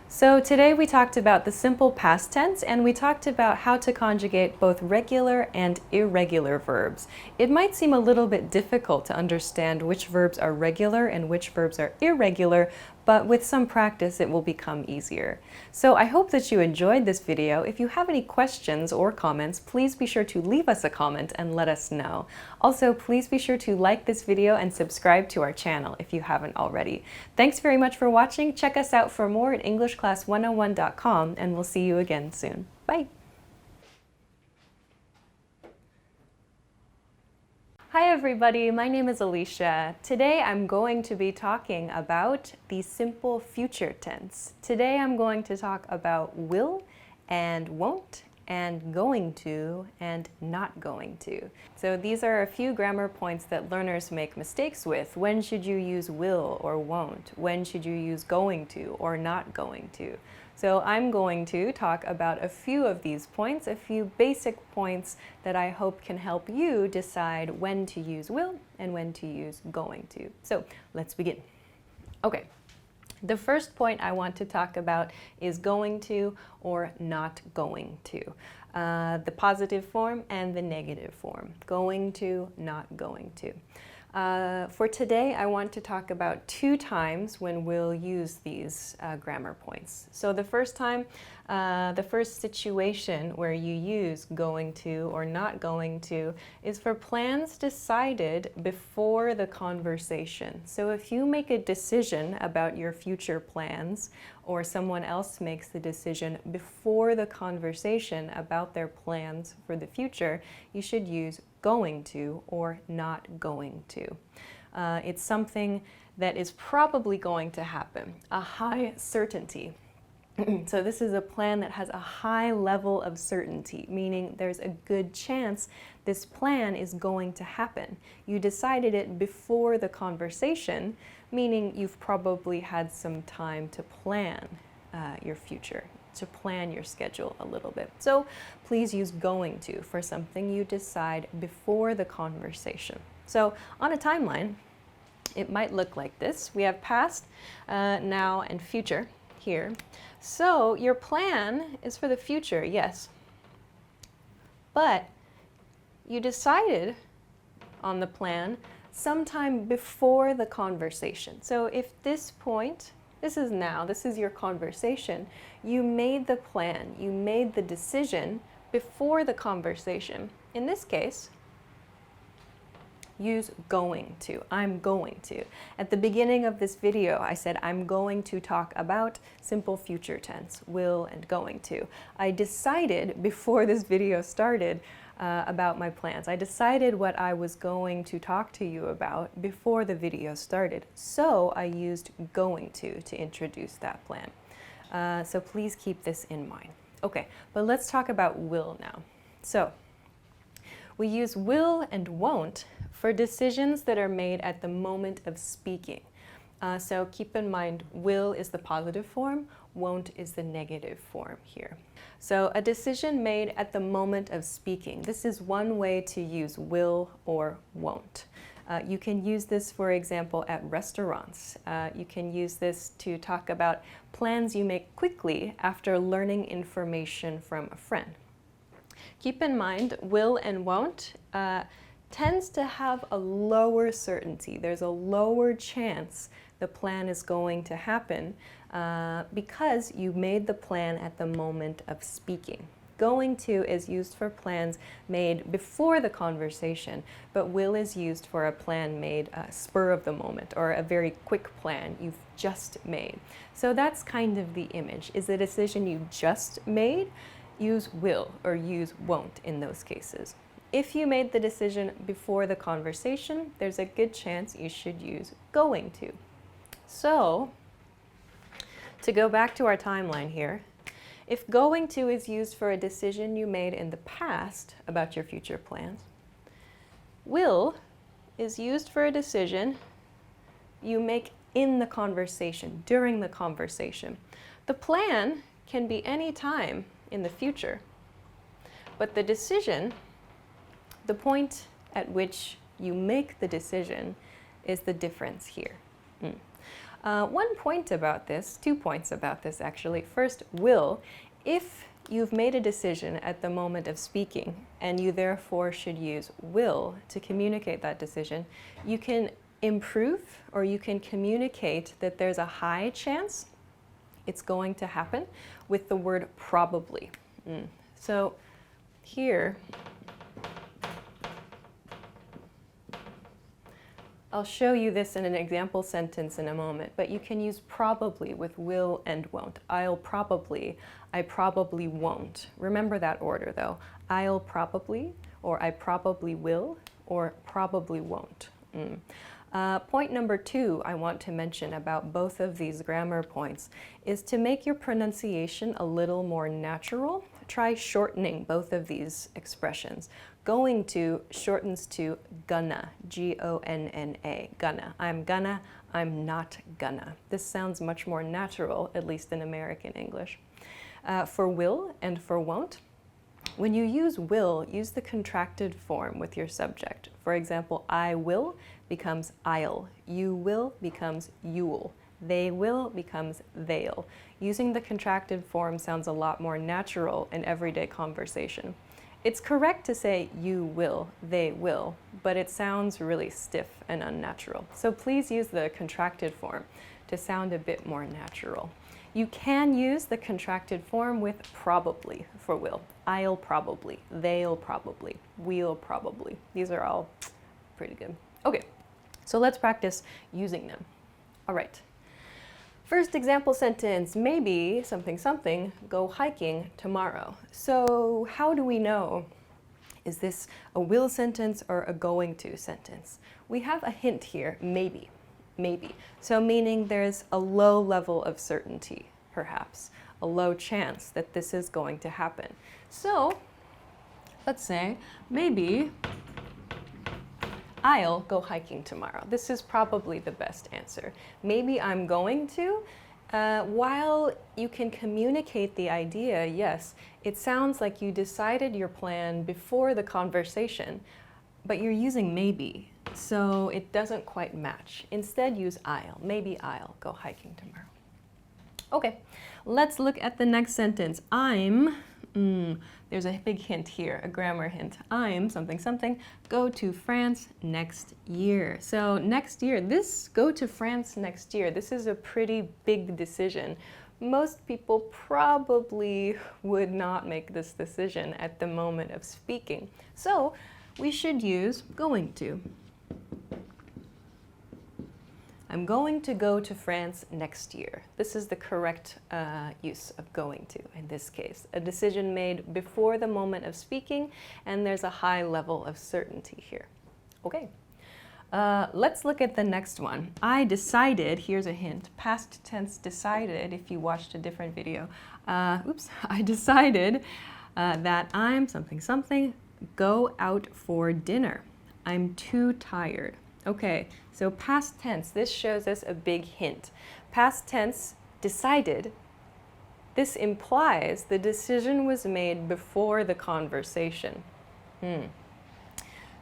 So today we talked about the simple past tense, and we talked about how to conjugate both regular and irregular verbs. It might seem a little bit difficult to understand which verbs are regular and which verbs are irregular, but with some practice it will become easier. So I hope that you enjoyed this video. If you have any questions or comments, please be sure to leave us a comment and let us know. Also, please be sure to like this video and subscribe to our channel if you haven't already. Thanks very much for watching. Check us out for more at EnglishClass101.com, and we'll see you again soon. Bye! Hi everybody, my name is Alicia. Today I'm going to be talking about the simple future tense. Today I'm going to talk about will and won't and going to and not going to. So these are a few grammar points that learners make mistakes with. When should you use will or won't? When should you use going to or not going to? So I'm going to talk about a few of these points, a few basic points that I hope can help you decide when to use will and when to use going to. So let's begin. Okay, the first point I want to talk about is going to or not going to. The positive form and the negative form. Going to, not going to. For today, I want to talk about 2 times when we'll use these grammar points. So the first time, the first situation where you use going to or not going to is for plans decided before the conversation. So if you make a decision about your future plans or someone else makes the decision before the conversation about their plans for the future, you should use going to or not going to. It's something that is probably going to happen, a high certainty. So this is a plan that has a high level of certainty, meaning there's a good chance this plan is going to happen. You decided it before the conversation, meaning you've probably had some time to plan your future, to plan your schedule a little bit. So please use going to for something you decide before the conversation. So on a timeline, it might look like this. We have past, now, and future here. So your plan is for the future, yes. But you decided on the plan sometime before the conversation. So if this point, this is now, this is your conversation, you made the plan, you made the decision before the conversation. In this case, use going to. I'm going to. At the beginning of this video, I said I'm going to talk about simple future tense, will and going to. I decided before this video started about my plans. I decided what I was going to talk to you about before the video started. So I used going to introduce that plan. So please keep this in mind. Okay, but let's talk about will now. So we use will and won't for decisions that are made at the moment of speaking. So keep in mind, will is the positive form, won't is the negative form here. So a decision made at the moment of speaking. This is one way to use will or won't. You can use this, for example, at restaurants. You can use this to talk about plans you make quickly after learning information from a friend. Keep in mind, will and won't tends to have a lower certainty. There's a lower chance the plan is going to happen because you made the plan at the moment of speaking. Going to is used for plans made before the conversation, but will is used for a plan made spur of the moment or a very quick plan you've just made. So that's kind of the image. Is the decision you just made? Use will or use won't in those cases. If you made the decision before the conversation, there's a good chance you should use going to. So, to go back to our timeline here, if going to is used for a decision you made in the past about your future plans, will is used for a decision you make in the conversation, during the conversation. The plan can be any time in the future, but the decision, the point at which you make the decision, is the difference here. One point about this, 2 points about this actually. First, will. If you've made a decision at the moment of speaking and you therefore should use will to communicate that decision, you can improve or you can communicate that there's a high chance it's going to happen with the word probably. So here, I'll show you this in an example sentence in a moment, but you can use probably with will and won't. I'll probably, I probably won't. Remember that order though. I'll probably, or I probably will, or probably won't. Point number 2 I want to mention about both of these grammar points is to make your pronunciation a little more natural. Try shortening both of these expressions. Going to shortens to gonna, G-O-N-N-A, gonna. I'm gonna, I'm not gonna. This sounds much more natural, at least in American English. For will and for won't, when you use will, use the contracted form with your subject. For example, I will becomes I'll. You will becomes you'll. They will becomes they'll. Using the contracted form sounds a lot more natural in everyday conversation. It's correct to say you will, they will, but it sounds really stiff and unnatural. So please use the contracted form to sound a bit more natural. You can use the contracted form with probably for will. I'll probably, they'll probably, we'll probably. These are all pretty good. Okay, so let's practice using them. All right. First example sentence, maybe something something, go hiking tomorrow. So how do we know? Is this a will sentence or a going to sentence? We have a hint here, maybe. Maybe. So meaning there's a low level of certainty, perhaps, a low chance that this is going to happen. So let's say maybe I'll go hiking tomorrow. This is probably the best answer. Maybe I'm going to. While you can communicate the idea, yes, it sounds like you decided your plan before the conversation, but you're using maybe. So it doesn't quite match. Instead, use I'll. Maybe I'll go hiking tomorrow. Okay, let's look at the next sentence. There's a big hint here, a grammar hint. I'm something something, go to France next year. So next year, go to France next year, this is a pretty big decision. Most people probably would not make this decision at the moment of speaking. So we should use going to. I'm going to go to France next year. This is the correct use of going to in this case. A decision made before the moment of speaking, and there's a high level of certainty here. Okay, let's look at the next one. I decided, here's a hint, past tense decided, if you watched a different video. I decided that I'm something something, go out for dinner. I'm too tired. Okay, so past tense, this shows us a big hint. Past tense, decided. This implies the decision was made before the conversation.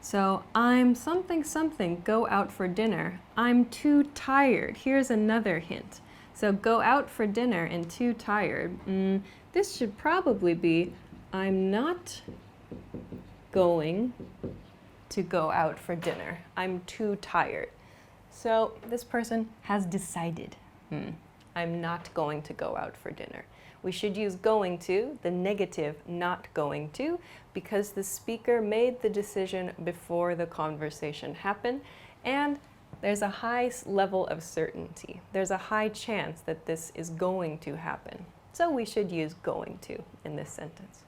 So, I'm something something, go out for dinner. I'm too tired. Here's another hint. So, go out for dinner and too tired. This should probably be, I'm not going to go out for dinner. I'm too tired. So this person has decided, I'm not going to go out for dinner. We should use going to, the negative not going to, because the speaker made the decision before the conversation happened, and there's a high level of certainty. There's a high chance that this is going to happen. So we should use going to in this sentence.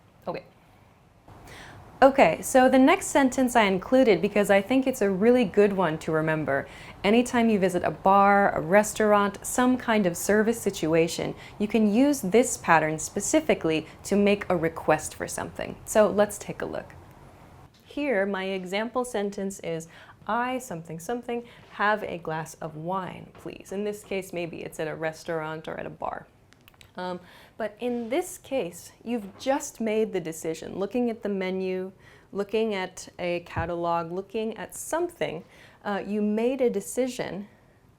Okay, so the next sentence I included because I think it's a really good one to remember. Anytime you visit a bar, a restaurant, some kind of service situation, you can use this pattern specifically to make a request for something. So let's take a look. Here, my example sentence is, I something something have a glass of wine, please. In this case, maybe it's at a restaurant or at a bar. But in this case, you've just made the decision, looking at the menu, looking at a catalog, looking at something. You made a decision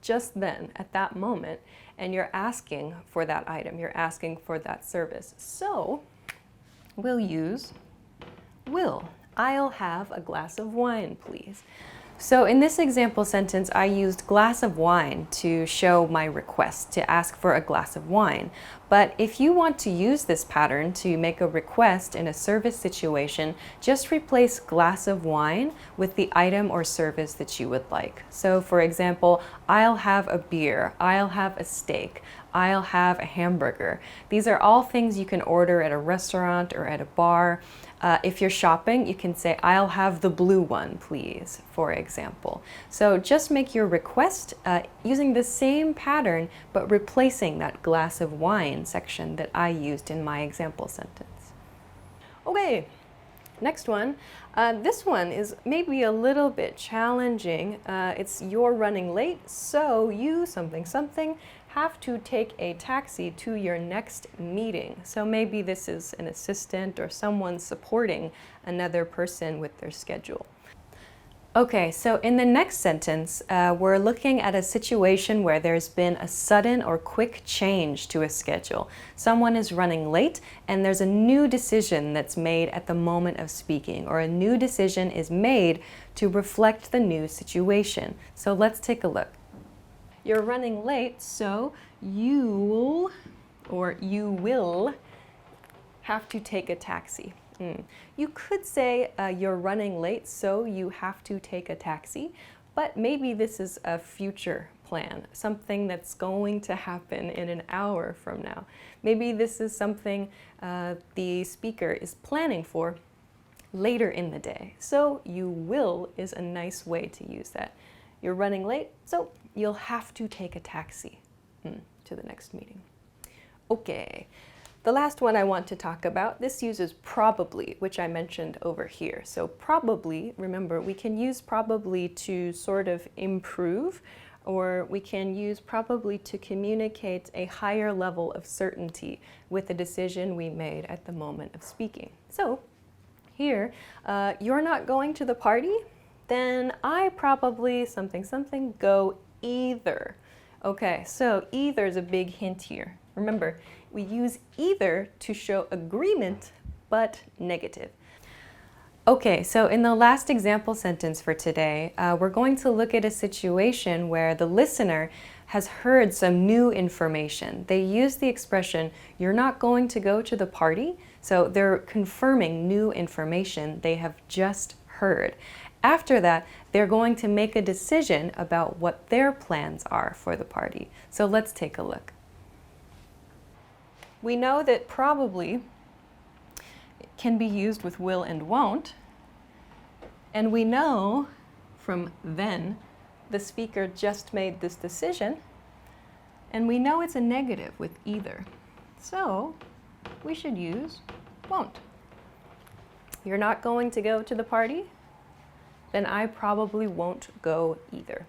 just then, at that moment, and you're asking for that item, you're asking for that service. So we'll use will. I'll have a glass of wine, please. So in this example sentence, I used glass of wine to show my request, to ask for a glass of wine. But if you want to use this pattern to make a request in a service situation, just replace glass of wine with the item or service that you would like. So for example, I'll have a beer, I'll have a steak, I'll have a hamburger. These are all things you can order at a restaurant or at a bar. If you're shopping, you can say, I'll have the blue one, please, for example. So just make your request using the same pattern, but replacing that glass of wine section that I used in my example sentence. Okay, next one. This one is maybe a little bit challenging. It's you're running late, so you something something have to take a taxi to your next meeting. So maybe this is an assistant or someone supporting another person with their schedule. Okay, so in the next sentence, we're looking at a situation where there's been a sudden or quick change to a schedule. Someone is running late and there's a new decision that's made at the moment of speaking, or a new decision is made to reflect the new situation. So let's take a look. You're running late, so you will have to take a taxi. You could say you're running late, so you have to take a taxi, but maybe this is a future plan, something that's going to happen in an hour from now. Maybe this is something the speaker is planning for later in the day. So you will is a nice way to use that. You're running late, so you'll have to take a taxi to the next meeting. Okay. The last one I want to talk about, this uses probably, which I mentioned over here. So probably, remember, we can use probably to sort of improve, or we can use probably to communicate a higher level of certainty with the decision we made at the moment of speaking. So here, you're not going to the party? Then I probably something something go either. Okay, so either is a big hint here. Remember, we use either to show agreement, but negative. Okay, so in the last example sentence for today, we're going to look at a situation where the listener has heard some new information. They use the expression, you're not going to go to the party, so they're confirming new information they have just heard. After that, they're going to make a decision about what their plans are for the party. So let's take a look. We know that probably can be used with will and won't, and we know from then the speaker just made this decision, and we know it's a negative with either. So we should use won't. You're not going to go to the party? Then I probably won't go either.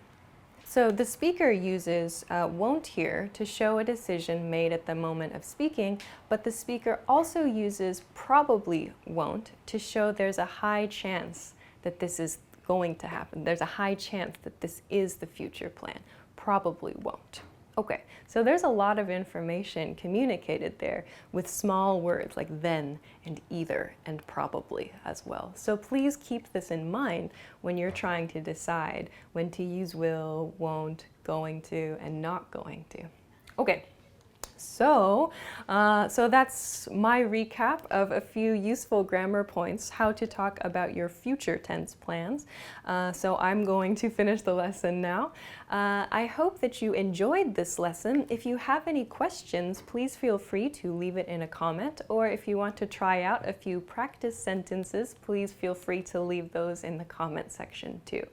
So the speaker uses won't here to show a decision made at the moment of speaking, but the speaker also uses probably won't to show there's a high chance that this is going to happen. There's a high chance that this is the future plan. Probably won't. Okay, so there's a lot of information communicated there with small words like then and either and probably as well. So please keep this in mind when you're trying to decide when to use will, won't, going to, and not going to. Okay. So that's my recap of a few useful grammar points, how to talk about your future tense plans. So I'm going to finish the lesson now. I hope that you enjoyed this lesson. If you have any questions, please feel free to leave it in a comment, or if you want to try out a few practice sentences, please feel free to leave those in the comment section too.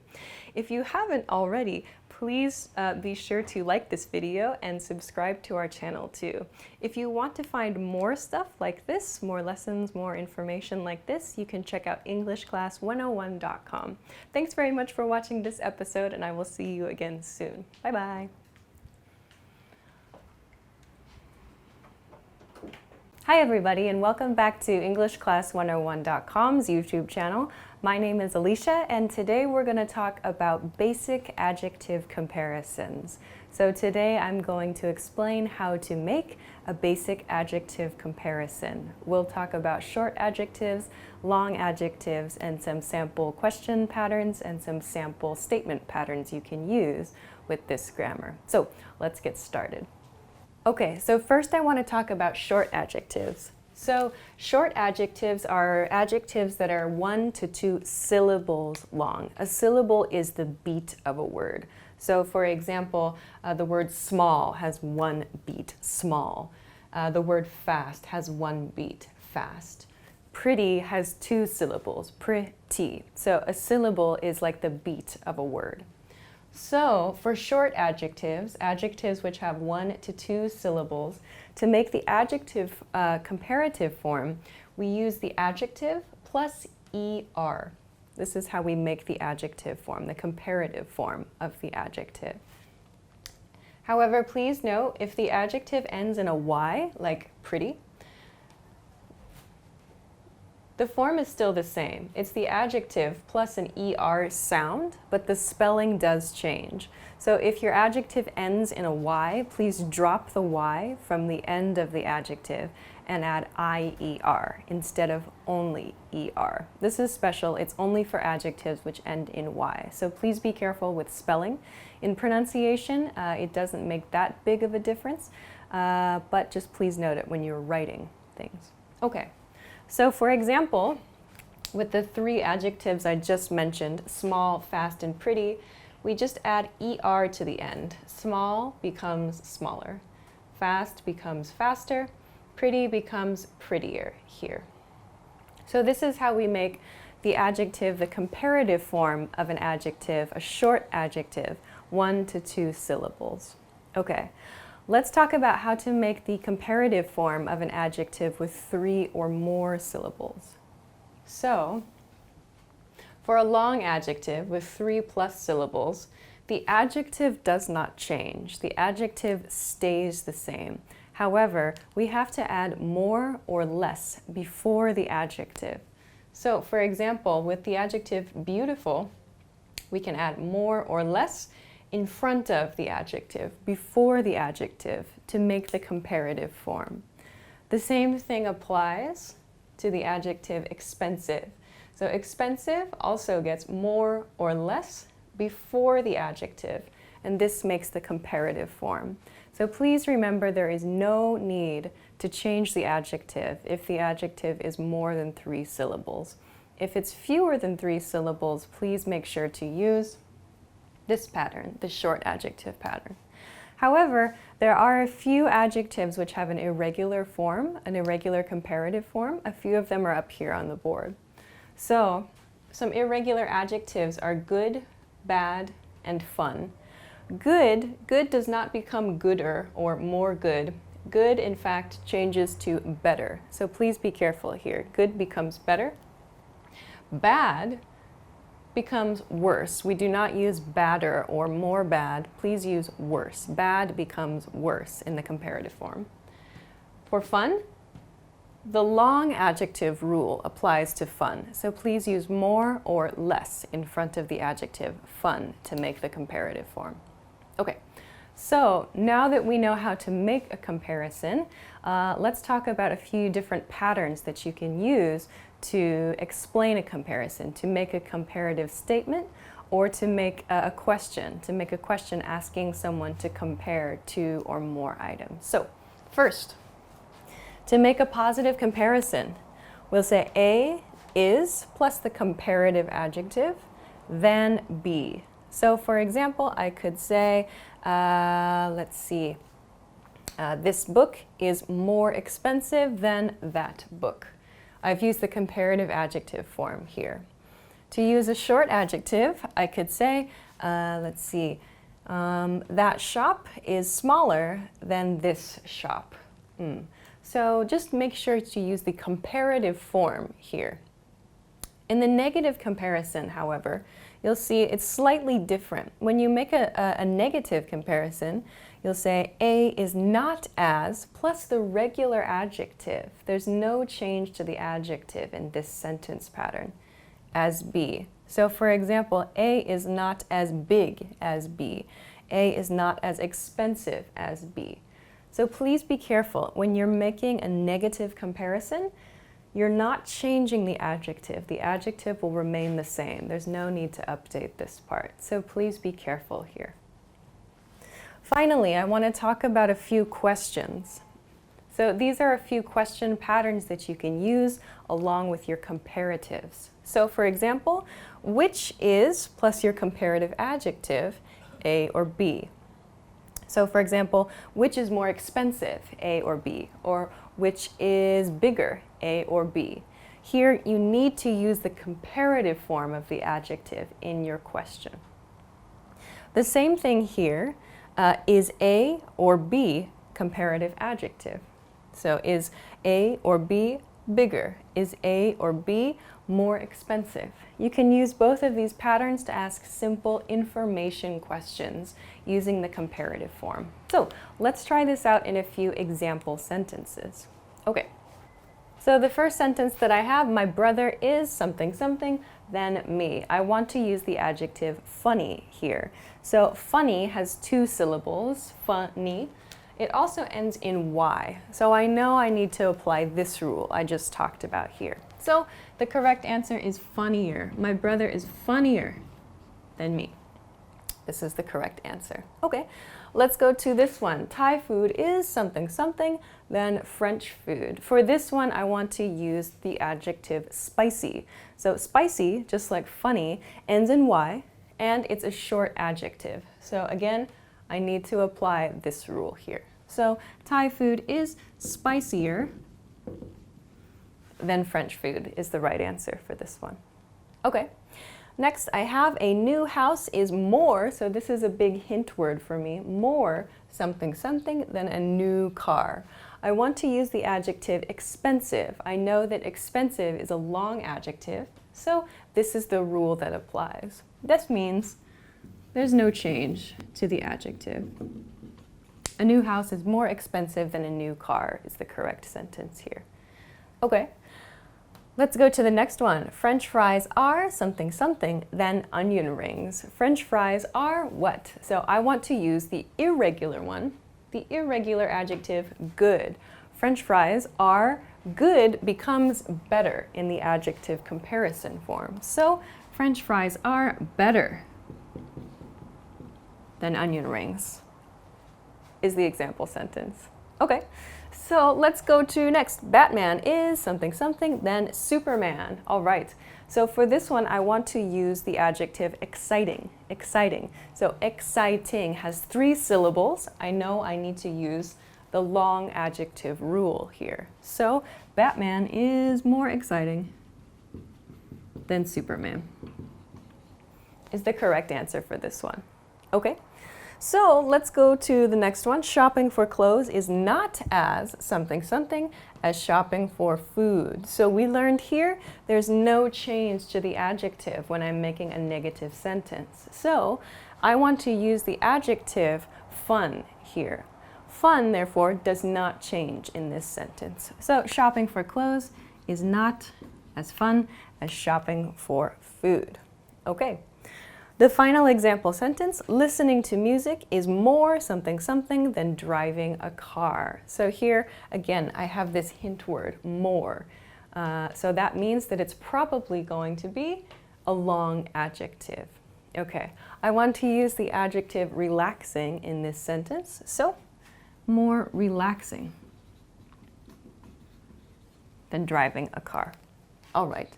If you haven't already, please be sure to like this video and subscribe to our channel too. If you want to find more stuff like this, more lessons, more information like this, you can check out EnglishClass101.com. Thanks very much for watching this episode, and I will see you again soon. Bye-bye. Hi everybody, and welcome back to EnglishClass101.com's YouTube channel. My name is Alicia, and today we're going to talk about basic adjective comparisons. So today I'm going to explain how to make a basic adjective comparison. We'll talk about short adjectives, long adjectives, and some sample question patterns and some sample statement patterns you can use with this grammar. So let's get started. Okay, so first I want to talk about short adjectives. So short adjectives are adjectives that are 1 to 2 syllables long. A syllable is the beat of a word. So for example, the word small has 1 beat, small. The word fast has 1 beat, fast. Pretty has 2 syllables, pretty. So a syllable is like the beat of a word. So for short adjectives, adjectives which have 1 to 2 syllables, to make the adjective comparative form, we use the adjective plus ER. This is how we make the adjective form, the comparative form of the adjective. However, please note, if the adjective ends in a Y, like pretty, The form is still the same. It's the adjective plus an ER sound, but the spelling does change. So if your adjective ends in a Y, please drop the Y from the end of the adjective and add IER instead of only ER. This is special. It's only for adjectives which end in Y. So please be careful with spelling. In pronunciation, it doesn't make that big of a difference, but just please note it when you're writing things. Okay. So for example, with the 3 adjectives I just mentioned, small, fast, and pretty, we just add ER to the end. Small becomes smaller. Fast becomes faster. Pretty becomes prettier here. So this is how we make the adjective the comparative form of an adjective, a short adjective, 1 to 2 syllables. Okay. Let's talk about how to make the comparative form of an adjective with 3 or more syllables. So, for a long adjective with 3+ syllables, the adjective does not change. The adjective stays the same. However, we have to add more or less before the adjective. So, for example, with the adjective beautiful, we can add more or less in front of the adjective, before the adjective, to make the comparative form. The same thing applies to the adjective expensive. So expensive also gets more or less before the adjective, and this makes the comparative form. So please remember there is no need to change the adjective if the adjective is more than 3 syllables. If it's fewer than 3 syllables, please make sure to use this pattern, the short adjective pattern. However, there are a few adjectives which have an irregular form, an irregular comparative form. A few of them are up here on the board. So, some irregular adjectives are good, bad, and fun. Good does not become gooder or more good. Good, in fact, changes to better. So please be careful here. Good becomes better. Bad becomes worse. We do not use badder or more bad. Please use worse. Bad becomes worse in the comparative form. For fun, the long adjective rule applies to fun. So please use more or less in front of the adjective fun to make the comparative form. Okay, so now that we know how to make a comparison, let's talk about a few different patterns that you can use to explain a comparison, to make a comparative statement, or to make a question asking someone to compare 2 or more items. So, first, to make a positive comparison, we'll say A is plus the comparative adjective, then B. So, for example, I could say, this book is more expensive than that book. I've used the comparative adjective form here. To use a short adjective, I could say, that shop is smaller than this shop. So just make sure to use the comparative form here. In the negative comparison, however, you'll see it's slightly different. When you make a negative comparison, you'll say A is not as plus the regular adjective. There's no change to the adjective in this sentence pattern as B. So for example, A is not as big as B. A is not as expensive as B. So please be careful when you're making a negative comparison. You're not changing the adjective. The adjective will remain the same. There's no need to update this part. So please be careful here. Finally, I want to talk about a few questions. So these are a few question patterns that you can use along with your comparatives. So for example, which is plus your comparative adjective, A or B? So for example, which is more expensive, A or B? Or which is bigger, A or B? Here you need to use the comparative form of the adjective in your question. The same thing here. Is A or B comparative adjective? So is A or B bigger? Is A or B more expensive? You can use both of these patterns to ask simple information questions using the comparative form. So let's try this out in a few example sentences. Okay, So the first sentence that I have, my brother is something something than me. I want to use the adjective funny here. So funny has 2 syllables, funny. It also ends in Y. So I know I need to apply this rule I just talked about here. So the correct answer is funnier. My brother is funnier than me. This is the correct answer. Okay, let's go to this one. Thai food is something something than French food. For this one, I want to use the adjective spicy. So spicy, just like funny, ends in Y, and it's a short adjective. So again, I need to apply this rule here. So Thai food is spicier than French food is the right answer for this one. Okay. Next, I have a new house is more, so this is a big hint word for me, more something something than a new car. I want to use the adjective expensive. I know that expensive is a long adjective, so this is the rule that applies. This means there's no change to the adjective. A new house is more expensive than a new car is the correct sentence here. Okay. Let's go to the next one. French fries are something something than onion rings. French fries are what? So I want to use the irregular one, the irregular adjective good. French fries are good becomes better in the adjective comparison form. So French fries are better than onion rings is the example sentence. Okay. So let's go to next. Batman is something something than Superman. All right. So for this one, I want to use the adjective exciting. Exciting. So exciting has 3 syllables. I know I need to use the long adjective rule here. So Batman is more exciting than Superman is the correct answer for this one. Okay. So let's go to the next one. Shopping for clothes is not as something something as shopping for food. So we learned here there's no change to the adjective when I'm making a negative sentence. So I want to use the adjective fun here. Fun, therefore, does not change in this sentence. So shopping for clothes is not as fun as shopping for food. Okay. The final example sentence, listening to music is more something something than driving a car. So here, again, I have this hint word, more. So that means that it's probably going to be a long adjective. Okay, I want to use the adjective relaxing in this sentence. So, more relaxing than driving a car. All right.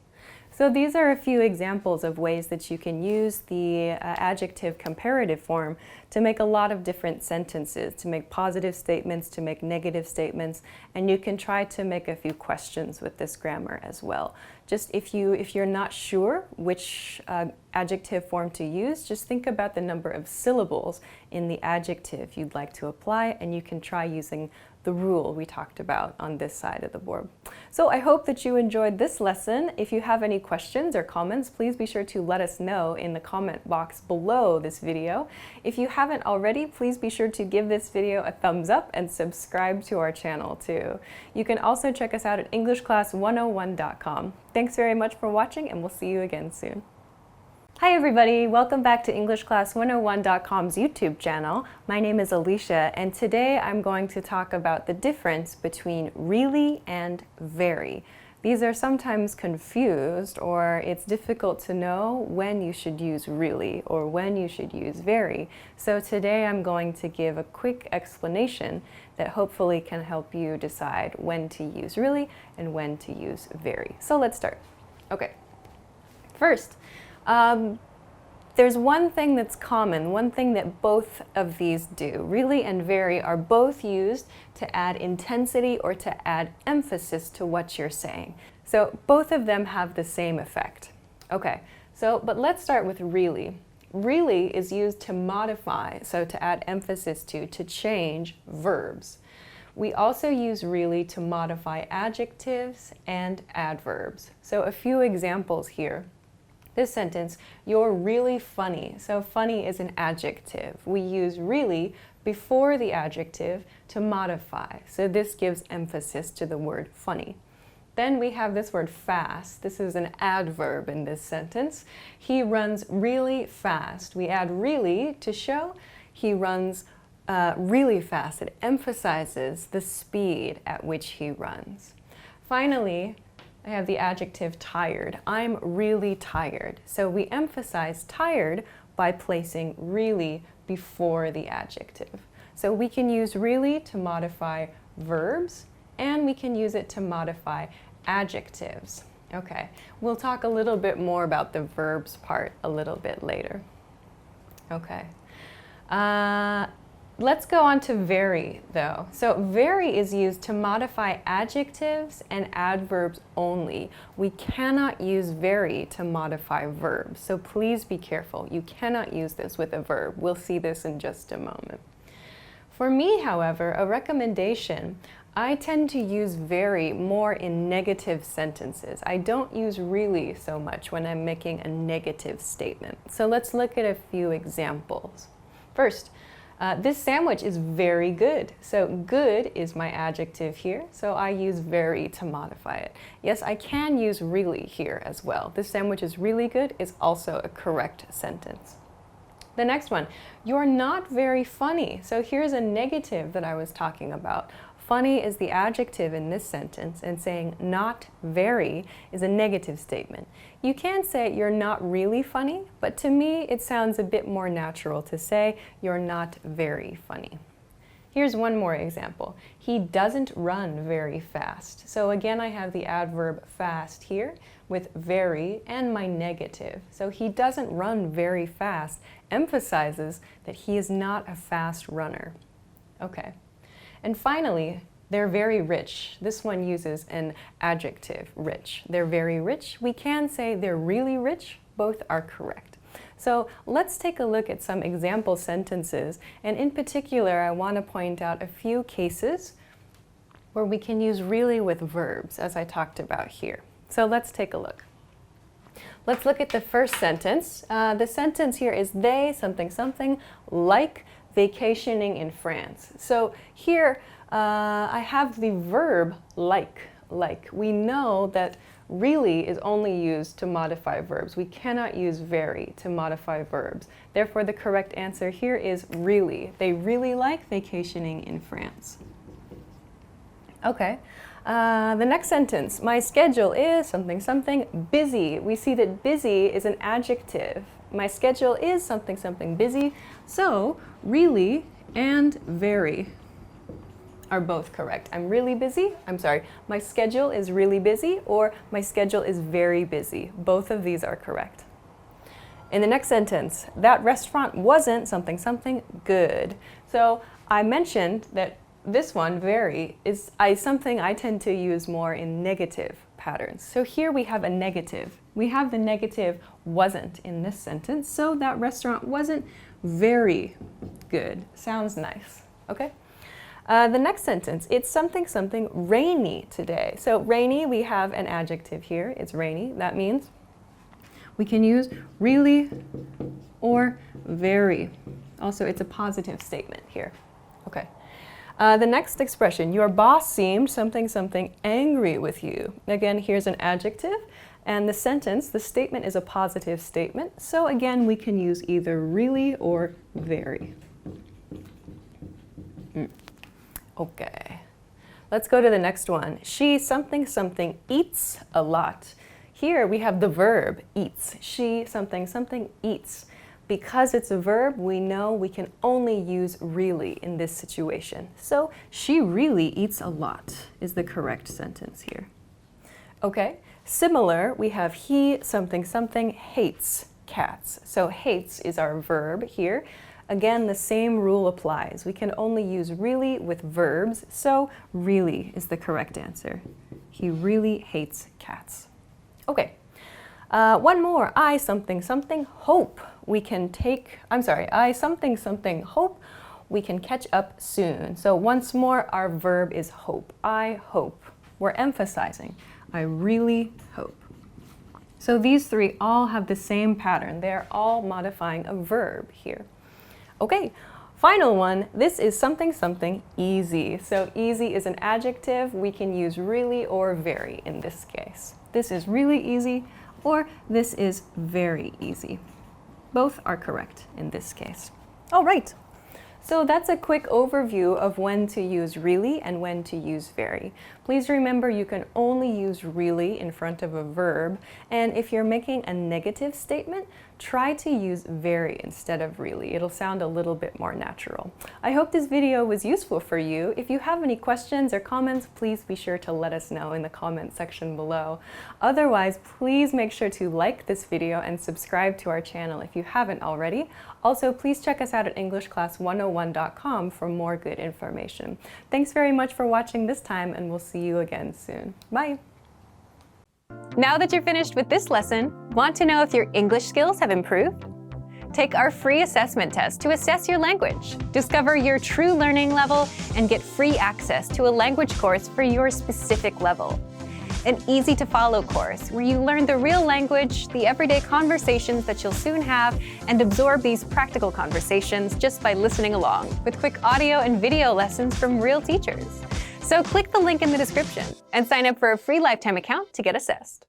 So these are a few examples of ways that you can use the adjective comparative form to make a lot of different sentences, to make positive statements, to make negative statements, and you can try to make a few questions with this grammar as well. Just if you're not sure which adjective form to use, just think about the number of syllables in the adjective you'd like to apply, and you can try using the rule we talked about on this side of the board. So I hope that you enjoyed this lesson. If you have any questions or comments, please be sure to let us know in the comment box below this video. If you haven't already, please be sure to give this video a thumbs up and subscribe to our channel too. You can also check us out at EnglishClass101.com. Thanks very much for watching, and we'll see you again soon. Hi everybody, welcome back to EnglishClass101.com's YouTube channel. My name is Alicia, and today I'm going to talk about the difference between really and very. These are sometimes confused, or it's difficult to know when you should use really or when you should use very. So today I'm going to give a quick explanation that hopefully can help you decide when to use really and when to use very. So let's start. Okay, first, there's one thing that's common, one thing that both of these do. Really and very are both used to add intensity or to add emphasis to what you're saying. So both of them have the same effect. Okay, but let's start with really. Really is used to modify, so to add emphasis to change verbs. We also use really to modify adjectives and adverbs. So a few examples here. This sentence, you're really funny. So funny is an adjective. We use really before the adjective to modify. So this gives emphasis to the word funny. Then we have this word fast. This is an adverb in this sentence. He runs really fast. We add really to show he runs really fast. It emphasizes the speed at which he runs. Finally, I have the adjective tired. I'm really tired. So we emphasize tired by placing really before the adjective. So we can use really to modify verbs, and we can use it to modify adjectives. Okay, we'll talk a little bit more about the verbs part a little bit later. Okay. Let's go on to very, though. So very is used to modify adjectives and adverbs only. We cannot use very to modify verbs, so please be careful. You cannot use this with a verb. We'll see this in just a moment. For me, however, a recommendation, I tend to use very more in negative sentences. I don't use really so much when I'm making a negative statement. So let's look at a few examples. First, this sandwich is very good. So good is my adjective here, so I use very to modify it. Yes, I can use really here as well. This sandwich is really good is also a correct sentence. The next one, you're not very funny. So here's a negative that I was talking about. Funny is the adjective in this sentence, and saying not very is a negative statement. You can say you're not really funny, but to me it sounds a bit more natural to say you're not very funny. Here's one more example. He doesn't run very fast. So again, I have the adverb fast here with very and my negative. So he doesn't run very fast emphasizes that he is not a fast runner. Okay. And finally, they're very rich. This one uses an adjective, rich. They're very rich. We can say they're really rich. Both are correct. So let's take a look at some example sentences. And in particular, I want to point out a few cases where we can use really with verbs, as I talked about here. So let's take a look. Let's look at the first sentence. The sentence here is they something something like vacationing in France. So here I have the verb like. We know that really is only used to modify verbs. We cannot use very to modify verbs. Therefore, the correct answer here is really. They really like vacationing in France. Okay. The next sentence, my schedule is something something busy. We see that busy is an adjective. My schedule is something something busy. So really and very are both correct. I'm really busy. I'm sorry. My schedule is really busy, or my schedule is very busy. Both of these are correct. In the next sentence, that restaurant wasn't something something good. So I mentioned that this one, very, is something I tend to use more in negative patterns. So here we have a negative. We have the negative wasn't in this sentence, so that restaurant wasn't very good. Sounds nice, okay? The next sentence, it's something something rainy today. So rainy, we have an adjective here. It's rainy. That means we can use really or very. Also, it's a positive statement here. Okay. The next expression, your boss seemed something something angry with you. Again, here's an adjective. And the sentence, the statement is a positive statement. So again, we can use either really or very. Okay. Let's go to the next one. She something something eats a lot. Here we have the verb eats. She something something eats. Because it's a verb, we know we can only use really in this situation. So she really eats a lot is the correct sentence here. Okay. Similar, we have he something something hates cats. So hates is our verb here. Again, the same rule applies. We can only use really with verbs, so really is the correct answer. He really hates cats. Okay. One more. I something something hope we can I something something hope we can catch up soon. So once more, our verb is hope. I hope. We're emphasizing. I really hope. So these three all have the same pattern. They're all modifying a verb here. Okay, Final one, this is something something easy. So easy is an adjective. We can use really or very in this case. This is really easy or this is very easy. Both are correct in this case. All right. So that's a quick overview of when to use really and when to use very. Please remember you can only use really in front of a verb, and if you're making a negative statement, try to use very instead of really. It'll sound a little bit more natural. I hope this video was useful for you. If you have any questions or comments, please be sure to let us know in the comment section below. Otherwise, please make sure to like this video and subscribe to our channel if you haven't already. Also, please check us out at EnglishClass101.com for more good information. Thanks very much for watching this time, and we'll see you again soon. Bye! Now that you're finished with this lesson, want to know if your English skills have improved? Take our free assessment test to assess your language, discover your true learning level, and get free access to a language course for your specific level. An easy-to-follow course where you learn the real language, the everyday conversations that you'll soon have, and absorb these practical conversations just by listening along, with quick audio and video lessons from real teachers. So click the link in the description and sign up for a free lifetime account to get assessed.